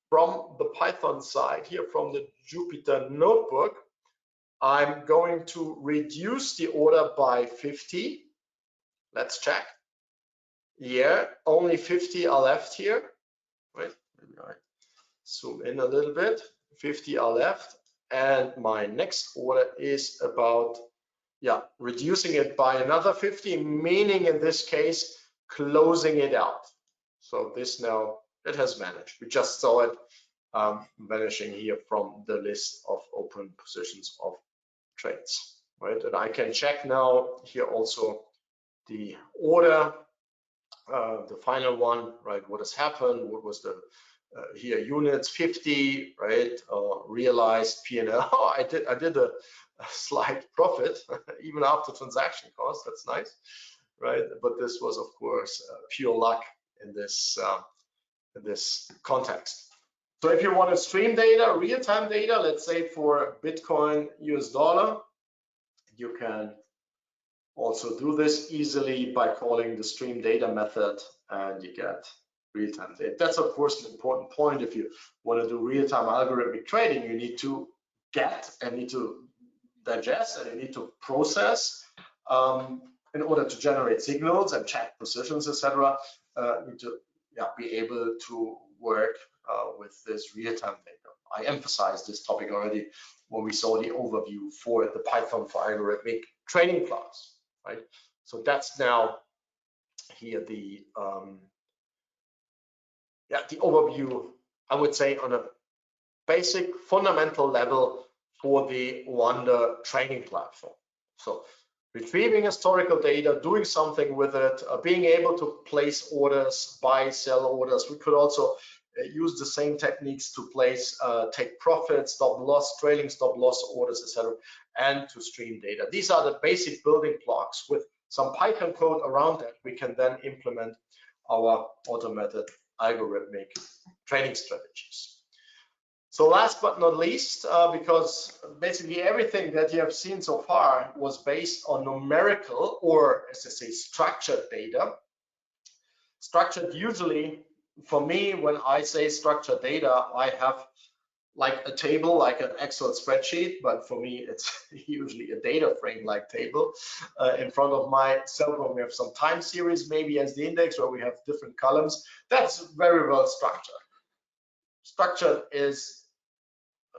from the Python side here, from the Jupyter notebook. I'm going to reduce the order by 50. Let's check. Yeah, only 50 are left here. Wait, maybe I zoom in a little bit. 50 are left. And my next order is about, reducing it by another 50, meaning in this case, closing it out. So this now, it has vanished. We just saw it vanishing here from the list of open positions of trades, right? And I can check now here also the order, the final one, right? What has happened? What was the here units 50, right? Realized P&L. Oh, I did a slight profit even after transaction costs. That's nice, right? But this was of course pure luck in this context. So if you want to stream data, real-time data, let's say for Bitcoin US dollar, you can also do this easily by calling the stream data method, and you get real-time data. That's of course an important point. If you want to do real-time algorithmic trading, you need to get and need to digest and you need to process in order to generate signals and check positions, etc. You need to be able to work with this real-time data. I emphasized this topic already when we saw the overview for the Python for algorithmic trading class, right? So that's now here the overview, I would say, on a basic fundamental level for the Wonder trading platform. So retrieving historical data, doing something with it, being able to place orders, buy, sell orders. We could also use the same techniques to place take profit, stop loss, trailing stop loss orders, etc., and to stream data. These are the basic building blocks. With some Python code around that, we can then implement our automated algorithmic trading strategies. So last but not least, because basically everything that you have seen so far was based on numerical, or as I say, structured data. Structured, usually for me, when I say structured data, I have like a table, like an Excel spreadsheet, but for me it's usually a data frame like table. In front of my cell phone we have some time series maybe as the index, where we have different columns. That's very well structured. Structured is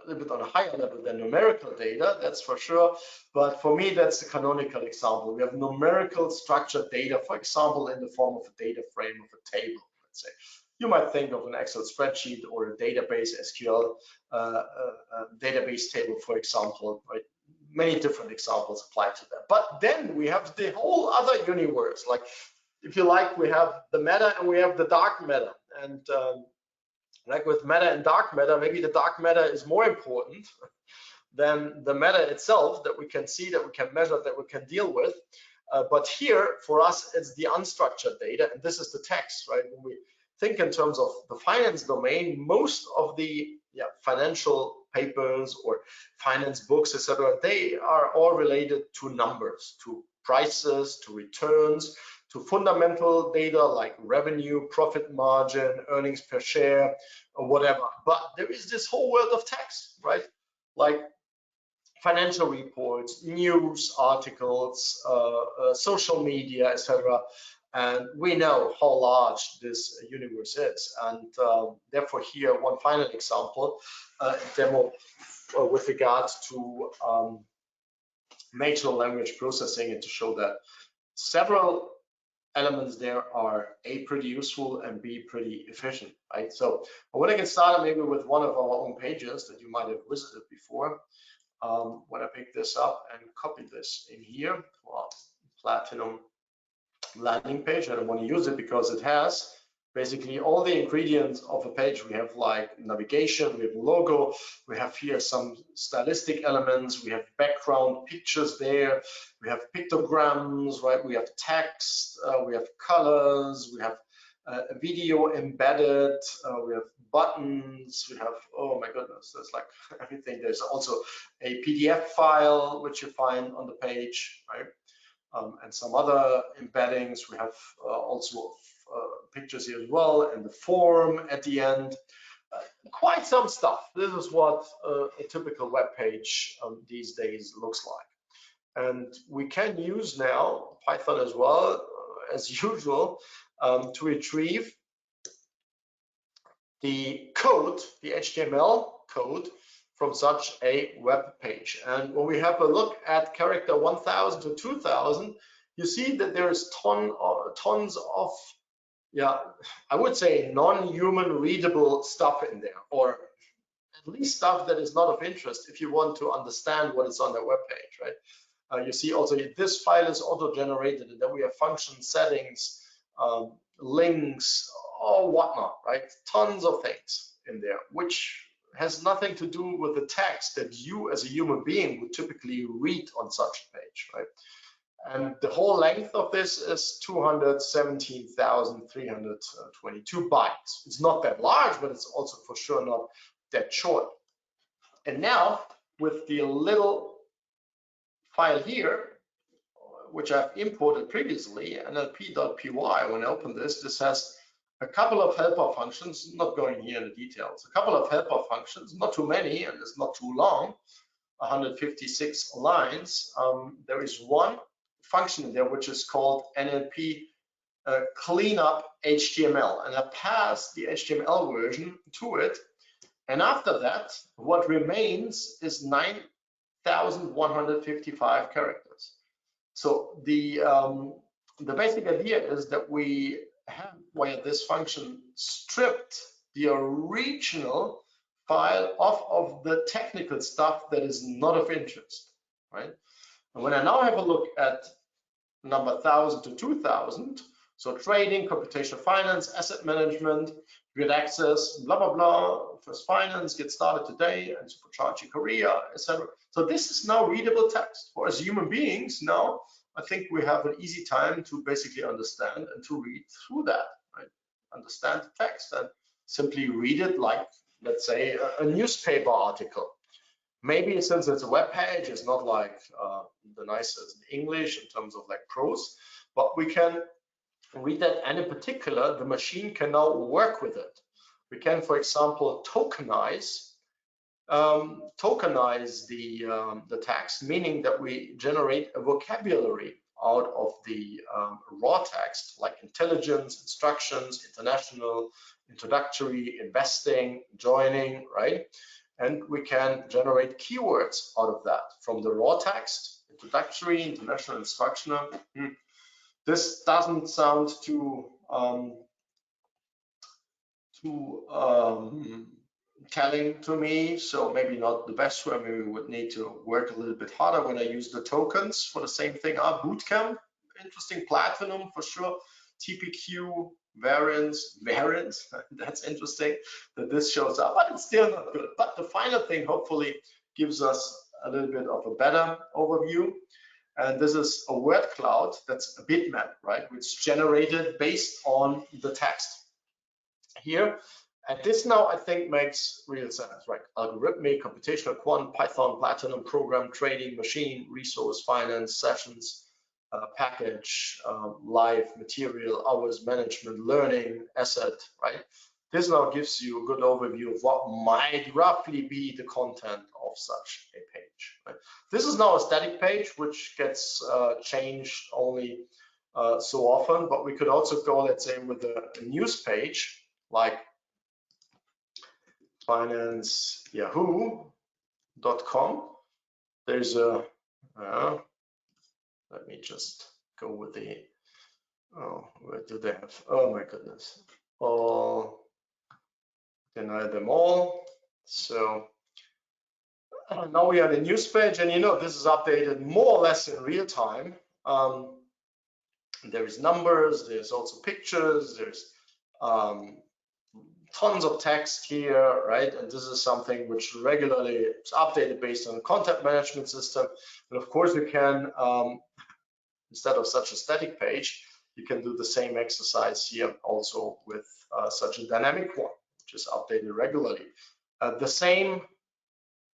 a little bit on a higher level than numerical data, that's for sure. But for me, that's the canonical example. We have numerical structured data, for example, in the form of a data frame of a table, let's say. You might think of an Excel spreadsheet or a database SQL database table, for example, right? Many different examples apply to that. But then we have the whole other universe. Like, if you like, we have the meta and we have the dark matter. And like with matter and dark matter, maybe the dark matter is more important than the matter itself, that we can see, that we can measure, that we can deal with. But here, for us, it's the unstructured data, and this is the text, right? When we think in terms of the finance domain, most of the financial papers or finance books, etc., they are all related to numbers, to prices, to returns, to fundamental data like revenue, profit margin, earnings per share, or whatever. But there is this whole world of text, right? Like financial reports, news articles, social media, etc. And we know how large this universe is. And therefore here, one final example, demo with regards to natural language processing, and to show that several elements there are A, pretty useful, and B, pretty efficient, right? So I want to get started maybe with one of our own pages that you might have visited before. When I pick this up and copy this in here, well, Platinum landing page, I don't want to use it because it has basically all the ingredients of a page. We have like navigation, we have logo, we have here some stylistic elements, we have background pictures there, we have pictograms, right? We have text, we have colors, we have a video embedded, we have buttons, we have, oh my goodness, there's like everything. There's also a PDF file which you find on the page, right? And some other embeddings. We have also pictures here as well, and the form at the end. Quite some stuff. This is what a typical web page these days looks like. And we can use now Python as well, as usual, to retrieve the code, the HTML code from such a web page. And when we have a look at character 1000 to 2000, you see that there is tons of, yeah, I would say non-human readable stuff in there, or at least stuff that is not of interest if you want to understand what is on the web page, right? You see also this file is auto-generated, and then we have function settings, links, or whatnot, right? Tons of things in there, which has nothing to do with the text that you as a human being would typically read on such a page, right? And the whole length of this is 217,322 bytes. It's not that large, but it's also for sure not that short. And now with the little file here, which I've imported previously, nlp.py, when I open this, this has a couple of helper functions, not going here in the details, a couple of helper functions, not too many, and it's not too long, 156 lines. There is one function in there which is called NLP cleanup HTML, and I passed the HTML version to it. And after that, what remains is 9,155 characters. So the basic idea is that we have, via this function, stripped the original file off of the technical stuff that is not of interest, right? And when I now have a look at number 1000 to 2000, so trading, computational finance, asset management, grid access, blah, blah, blah, first finance, get started today, and supercharge your career, etc. So this is now readable text. For us human beings now, I think we have an easy time to basically understand and to read through that, right? Understand the text and simply read it like, let's say, a newspaper article. Maybe since it's a web page, it's not like the nicest English in terms of like prose, but we can read that, and in particular, the machine can now work with it. We can, for example, tokenize the text, meaning that we generate a vocabulary out of the raw text, like intelligence, instructions, international, introductory, investing, joining, right? And we can generate keywords out of that from the raw text, introductory, international, instructional. This doesn't sound too telling to me, so maybe not the best way. Maybe we would need to work a little bit harder when I use the tokens for the same thing. Bootcamp, interesting, platinum for sure, TPQ, variance, that's interesting that this shows up, but it's still not good. But the final thing hopefully gives us a little bit of a better overview. And this is a word cloud, that's a bitmap, right, which generated based on the text here. And this now I think makes real sense, right? Algorithmic, computational, quant, Python, platinum, program, trading, machine, resource, finance, sessions, package, live, material, hours, management, learning, asset, right? This now gives you a good overview of what might roughly be the content of such a page, right? This is now a static page, which gets changed only so often, but we could also go, let's say, with a news page, like financeyahoo.com. There's a, let me just go with the, oh, where do they have, oh my goodness, all, deny them all. So now we are the news page, and you know, this is updated more or less in real time. There's numbers, there's also pictures, there's tons of text here, right? And this is something which regularly is updated based on a content management system. And of course, you can, instead of such a static page, you can do the same exercise here also with such a dynamic one, which is updated regularly. The same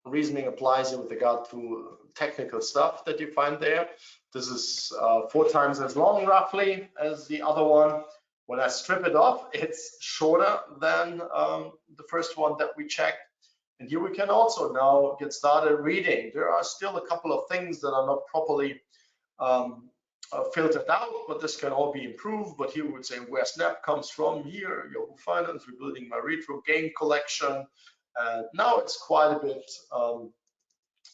reasoning applies with regard to technical stuff that you find there. This is 4 times as long roughly as the other one. When I strip it off, it's shorter than the first one that we checked. And here we can also now get started reading. There are still a couple of things that are not properly filtered out, but this can all be improved. But here we would say where Snap comes from. Here, Yahoo Finance, rebuilding my retro game collection. Now it's quite a bit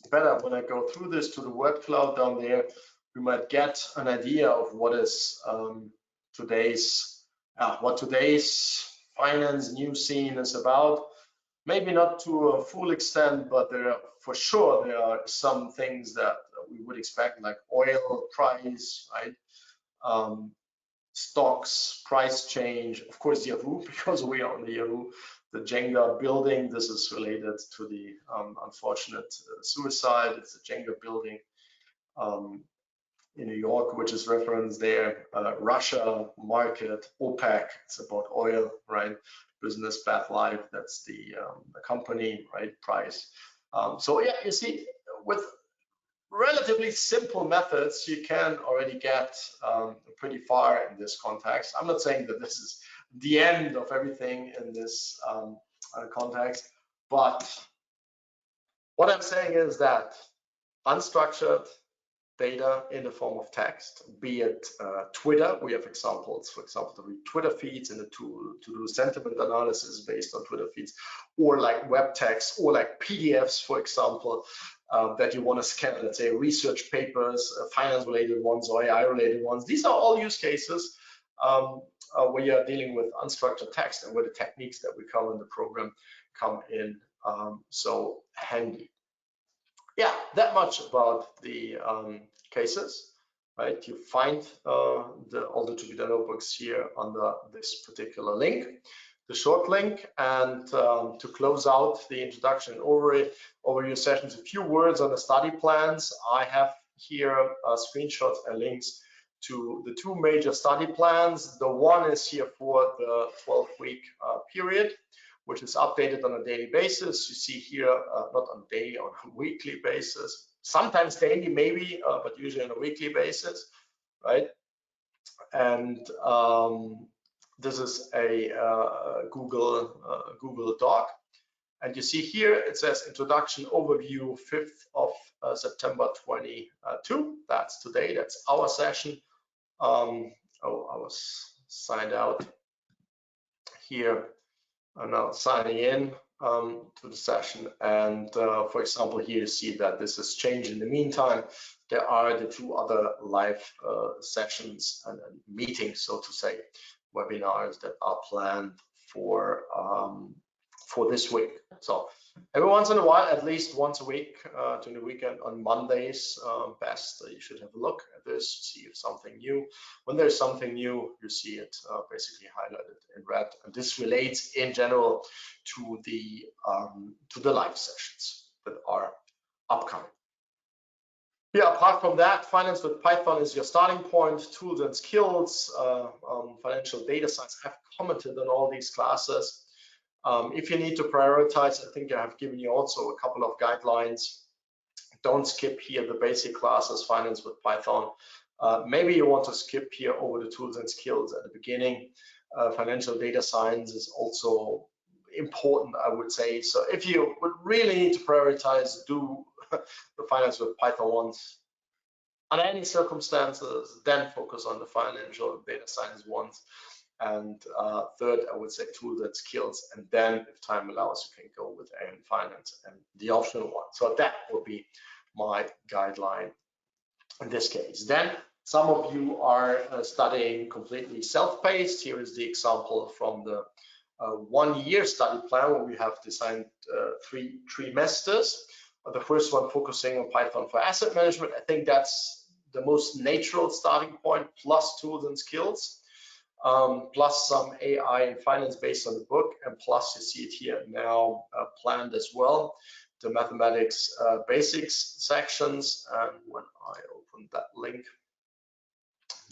better. When I go through this to the word cloud down there, we might get an idea of what is today's finance news scene is about. Maybe not to a full extent, but there are some things that we would expect, like oil price, right? Stocks, price change, of course Yahoo, because we are on the Yahoo, the Jenga building. This is related to the unfortunate suicide. It's a Jenga building in New York, which is referenced there. Russia, market, OPEC, it's about oil, right? Business, bad life, that's the company, right? Price. So yeah, you see, with relatively simple methods, you can already get pretty far in this context. I'm not saying that this is the end of everything in this context, but what I'm saying is that unstructured data in the form of text, be it Twitter. We have examples, for example, to read Twitter feeds and to do sentiment analysis based on Twitter feeds, or like web text, or like PDFs, for example, that you want to scan, let's say research papers, finance related ones or AI related ones. These are all use cases where you're dealing with unstructured text and where the techniques that we cover in the program come in so handy. Yeah, that much about the cases, right? You find all the Jupyter notebooks here under this particular link, the short link. And to close out the introduction overview sessions, a few words on the study plans. I have here screenshots and links to the 2 major study plans. The one is here for the 12-week period, which is updated on a daily basis. You see here, not on a daily, on a weekly basis. Sometimes daily, maybe, but usually on a weekly basis, right? And this is a Google Doc. And you see here, it says introduction overview, 5th of September 22. That's today, that's our session. Oh, I was signed out here. I'm now signing in to the session, and for example, here you see that this has changed in the meantime. There are the 2 other live sessions and meetings, so to say, webinars that are planned for this week. So every once in a while, at least once a week during the weekend on Mondays, best, you should have a look at this, see if something new. When there's something new, you see it basically highlighted in red, and this relates in general to the live sessions that are upcoming. Yeah, apart from that, Finance with Python is your starting point. Tools and skills, financial data science. I've commented on all these classes. If you need to prioritize, I think I have given you also a couple of guidelines. Don't skip here the basic classes, Finance with Python. Maybe you want to skip here over the tools and skills at the beginning. Financial data science is also important, I would say. So if you would really need to prioritize, do the Finance with Python ones. Under any circumstances, then focus on the financial data science ones. And third, I would say tools and skills, and then if time allows, you can go with AM Finance and the optional one. So that would be my guideline in this case. Then some of you are studying completely self-paced. Here is the example from the 1-year study plan where we have designed 3 trimesters. The first one focusing on Python for asset management. I think that's the most natural starting point, plus tools and skills. plus some AI in finance based on the book, and plus you see it here now planned as well, the mathematics basics sections. And when I open that link,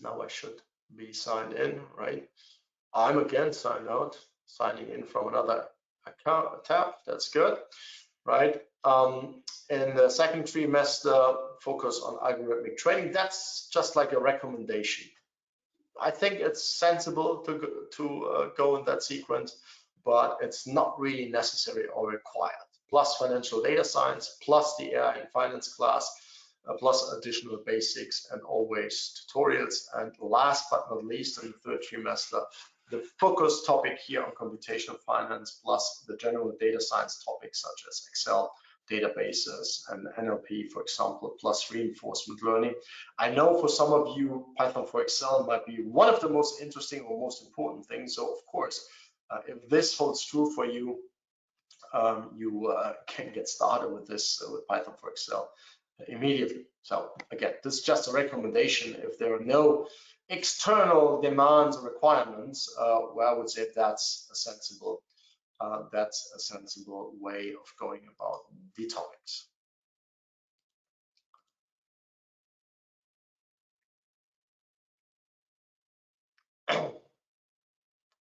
now I should be signed in, right? I'm again signed out, signing in from another account tab. That's good, right? In the second trimester, focus on algorithmic trading. That's just like a recommendation. I think it's sensible to go in that sequence, but it's not really necessary or required. Plus financial data science, plus the AI and finance class, plus additional basics, and always tutorials. And last but not least, in the third trimester, the focus topic here on computational finance, plus the general data science topics such as Excel, databases, and NLP, for example, plus reinforcement learning. I know for some of you, Python for Excel might be one of the most interesting or most important things. So of course, if this holds true for you, you can get started with this with Python for Excel immediately. So again, this is just a recommendation. If there are no external demands or requirements, well, I would say that's a sensible way of going about the topics.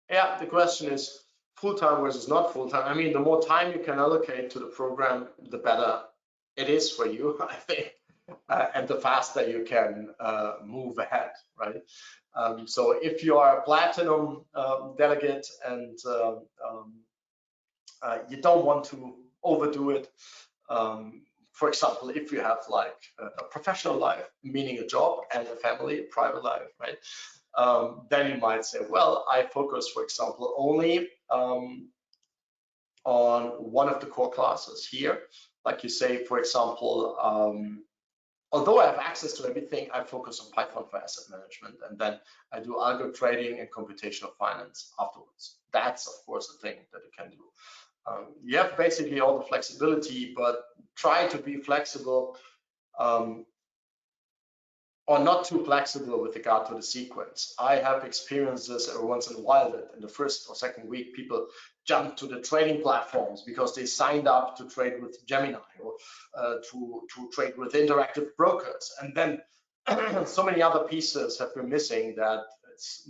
Yeah, the question is full-time versus not full-time. I mean, the more time you can allocate to the program, the better it is for you, I think, and the faster you can move ahead, right? So if you are a platinum delegate and you don't want to overdo it, for example, if you have like a professional life, meaning a job and a family, a private life, right? Then you might say, well, I focus, for example, only on one of the core classes here. Like you say, for example, although I have access to everything, I focus on Python for asset management, and then I do algo trading and computational finance afterwards. That's, of course, a thing that you can do. You have basically all the flexibility, but try to be flexible or not too flexible with regard to the sequence. I have experienced this every once in a while that in the first or second week, people jump to the trading platforms because they signed up to trade with Gemini or to trade with interactive brokers. And then so many other pieces have been missing that it's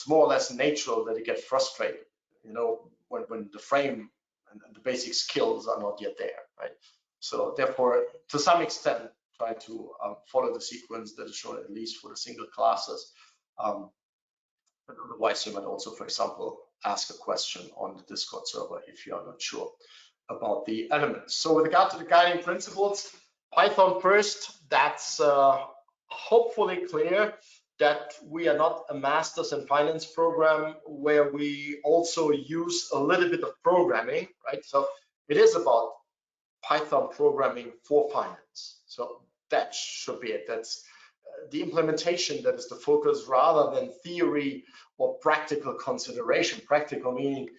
more or less natural that you get frustrated, you know, when the frame and the basic skills are not yet there, right? So therefore, to some extent, try to follow the sequence that is shown at least for the single classes. But otherwise, you might also, for example, ask a question on the Discord server if you are not sure about the elements. So with regard to the guiding principles, Python first, that's hopefully clear that we are not a master's in finance program where we also use a little bit of programming, right? So it is about Python programming for finance. So that should be it. That's the implementation that is the focus rather than theory or practical consideration. Practical meaning,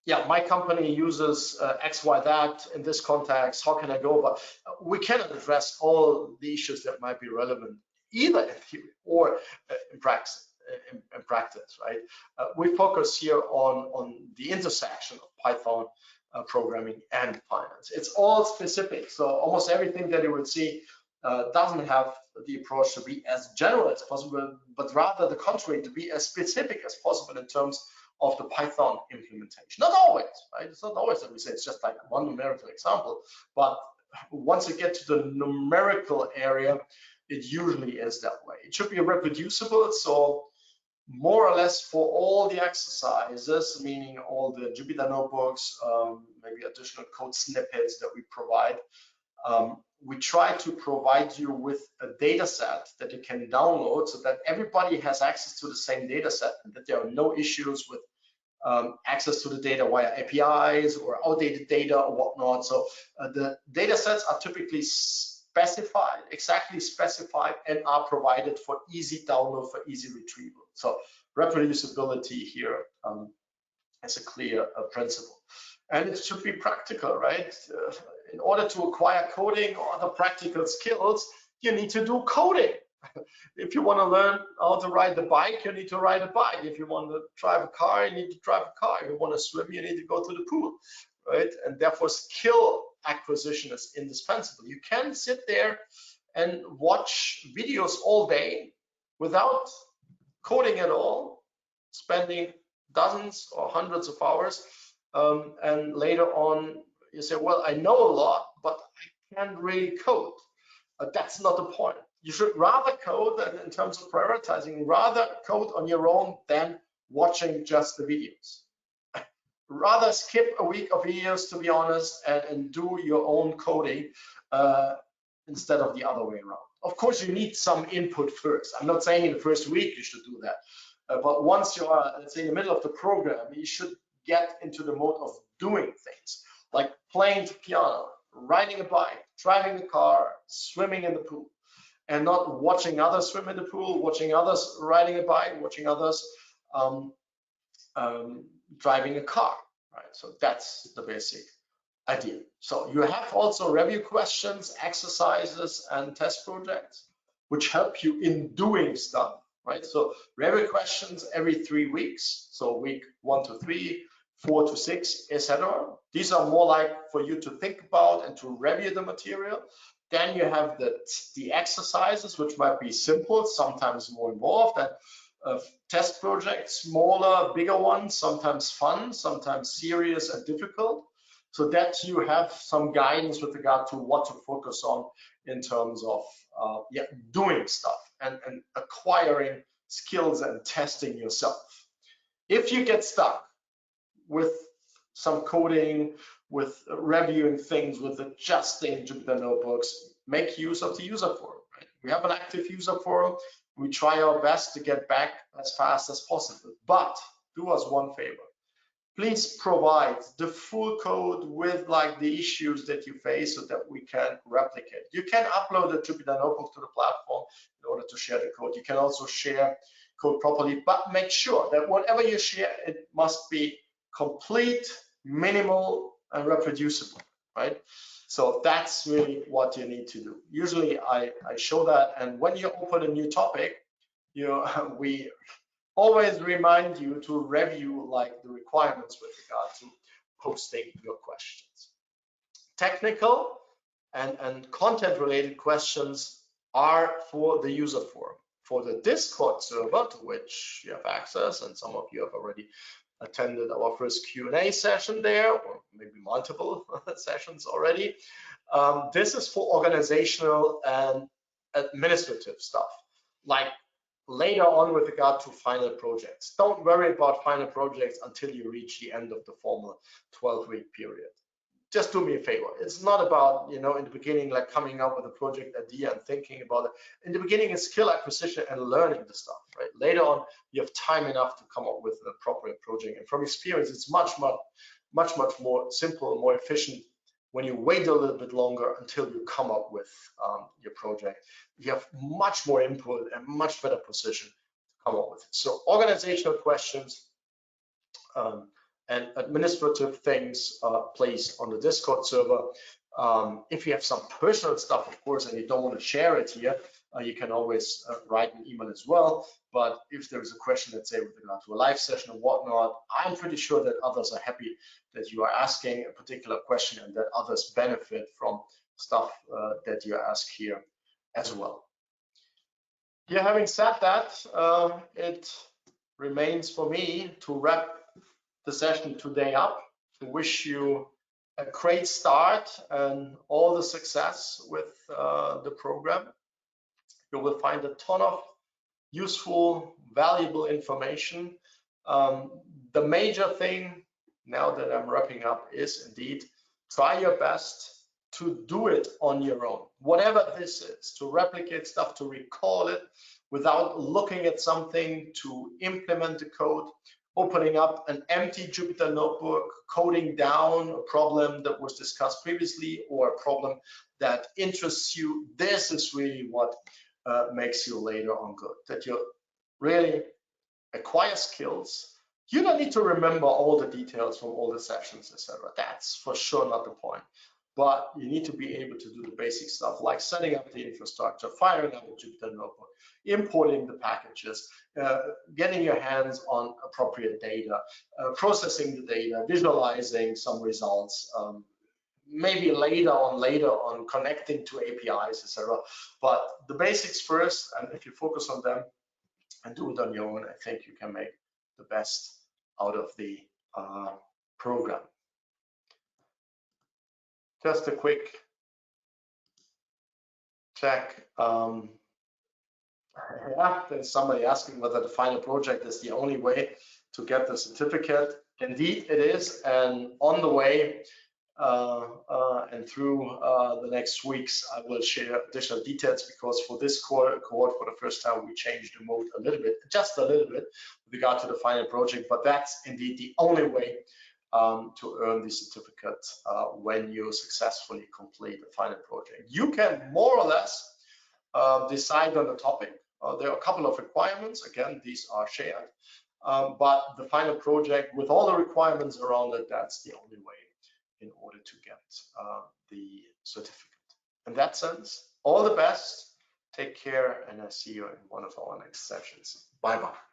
yeah, my company uses X, Y, that in this context. How can I go about? We cannot address all the issues that might be relevant either in theory or in practice. Right? We focus here on the intersection of Python programming and finance. It's all specific. So almost everything that you would see doesn't have the approach to be as general as possible, but rather the contrary, to be as specific as possible in terms of the Python implementation. Not always, right? It's not always that we say it's just like one numerical example, but once you get to the numerical area, it usually is that way. It should be reproducible, so more or less for all the exercises, meaning all the Jupyter notebooks, maybe additional code snippets that we provide, we try to provide you with a data set that you can download so that everybody has access to the same data set and that there are no issues with access to the data via APIs or outdated data or whatnot. So the data sets are typically specified, exactly specified, and are provided for easy download, for easy retrieval. So reproducibility here is a clear principle. And it should be practical, right? In order to acquire coding or other practical skills, you need to do coding, If you want to learn how to ride the bike, you need to ride a bike. If you want to drive a car, you need to drive a car. If you want to swim, you need to go to the pool, right? And therefore, skill acquisition is indispensable. You can sit there and watch videos all day without coding at all, spending dozens or hundreds of hours, and later on you say, well, I know a lot, but I can't really code. That's not the point. You should rather code, and in terms of prioritizing, rather code on your own than watching just the videos. Rather skip a week of videos, to be honest, and do your own coding instead of the other way around. Of course, you need some input first. I'm not saying in the first week you should do that, but once you are, let's say, in the middle of the program, you should get into the mode of doing things, like playing the piano, riding a bike, driving a car, swimming in the pool, and not watching others swim in the pool, watching others riding a bike, watching others driving a car, right? So that's the basic idea. So you have also review questions, exercises, and test projects, which help you in doing stuff, right? So review questions every 3 weeks. So week 1 to 3, 4 to 6, etc. These are more like for you to think about and to review the material. Then you have the exercises, which might be simple, sometimes more involved, and test projects, smaller, bigger ones, sometimes fun, sometimes serious and difficult, so that you have some guidance with regard to what to focus on in terms of doing stuff and acquiring skills and testing yourself. If you get stuck with some coding, with reviewing things, with adjusting Jupyter notebooks, make use of the user forum. Right? We have an active user forum. We try our best to get back as fast as possible. But do us one favor. Please provide the full code with like the issues that you face so that we can replicate. You can upload a Jupyter notebook to the platform in order to share the code. You can also share code properly, but make sure that whatever you share, it must be complete, minimal, and reproducible, right? So that's really what you need to do. Usually I show that, and when you open a new topic, we always remind you to review like the requirements with regard to posting your questions. Technical and content related questions are for the user forum. For the Discord server, to which you have access, and some of you have already attended our first Q&A session there, or maybe multiple sessions already. This is for organizational and administrative stuff, like later on with regard to final projects. Don't worry about final projects until you reach the end of the formal 12-week period. Just do me a favor. It's not about, in the beginning, like coming up with a project idea and thinking about it. In the beginning, it's skill acquisition and learning the stuff, right? Later on, you have time enough to come up with an appropriate project. And from experience, it's much more simple, more efficient when you wait a little bit longer until you come up with your project. You have much more input and much better position to come up with it. So organizational questions, and administrative things placed on the Discord server. If you have some personal stuff, of course, and you don't want to share it here, you can always write an email as well. But if there is a question, let's say with regard to a live session or whatnot, I'm pretty sure that others are happy that you are asking a particular question and that others benefit from stuff that you ask here as well. Yeah, having said that, it remains for me to wrap the session today up, to wish you a great start and all the success with the program. You will find a ton of useful, valuable information. The major thing now that I'm wrapping up is indeed try your best to do it on your own, whatever this is, to replicate stuff, to recall it without looking at something, to implement the code, opening up an empty Jupyter notebook, coding down a problem that was discussed previously or a problem that interests you. This is really what makes you later on good, that you really acquire skills. You don't need to remember all the details from all the sessions, etc. That's for sure not the point. but you need to be able to do the basic stuff like setting up the infrastructure, firing up a Jupyter notebook, importing the packages, getting your hands on appropriate data, processing the data, visualizing some results, maybe later on connecting to APIs, etc. But the basics first, and if you focus on them and do it on your own, I think you can make the best out of the program. Just a quick check. Yeah, there's somebody asking whether the final project is the only way to get the certificate. Indeed, it is, and on the way and through the next weeks, I will share additional details, because for this cohort, for the first time, we changed the mode a little bit, just a little bit, with regard to the final project. But that's indeed the only way to earn the certificate when you successfully complete the final project. You can more or less decide on the topic. There are a couple of requirements. Again, these are shared, but the final project with all the requirements around it, that's the only way in order to get the certificate. In that sense, all the best, take care, and I see you in one of our next sessions. Bye-bye.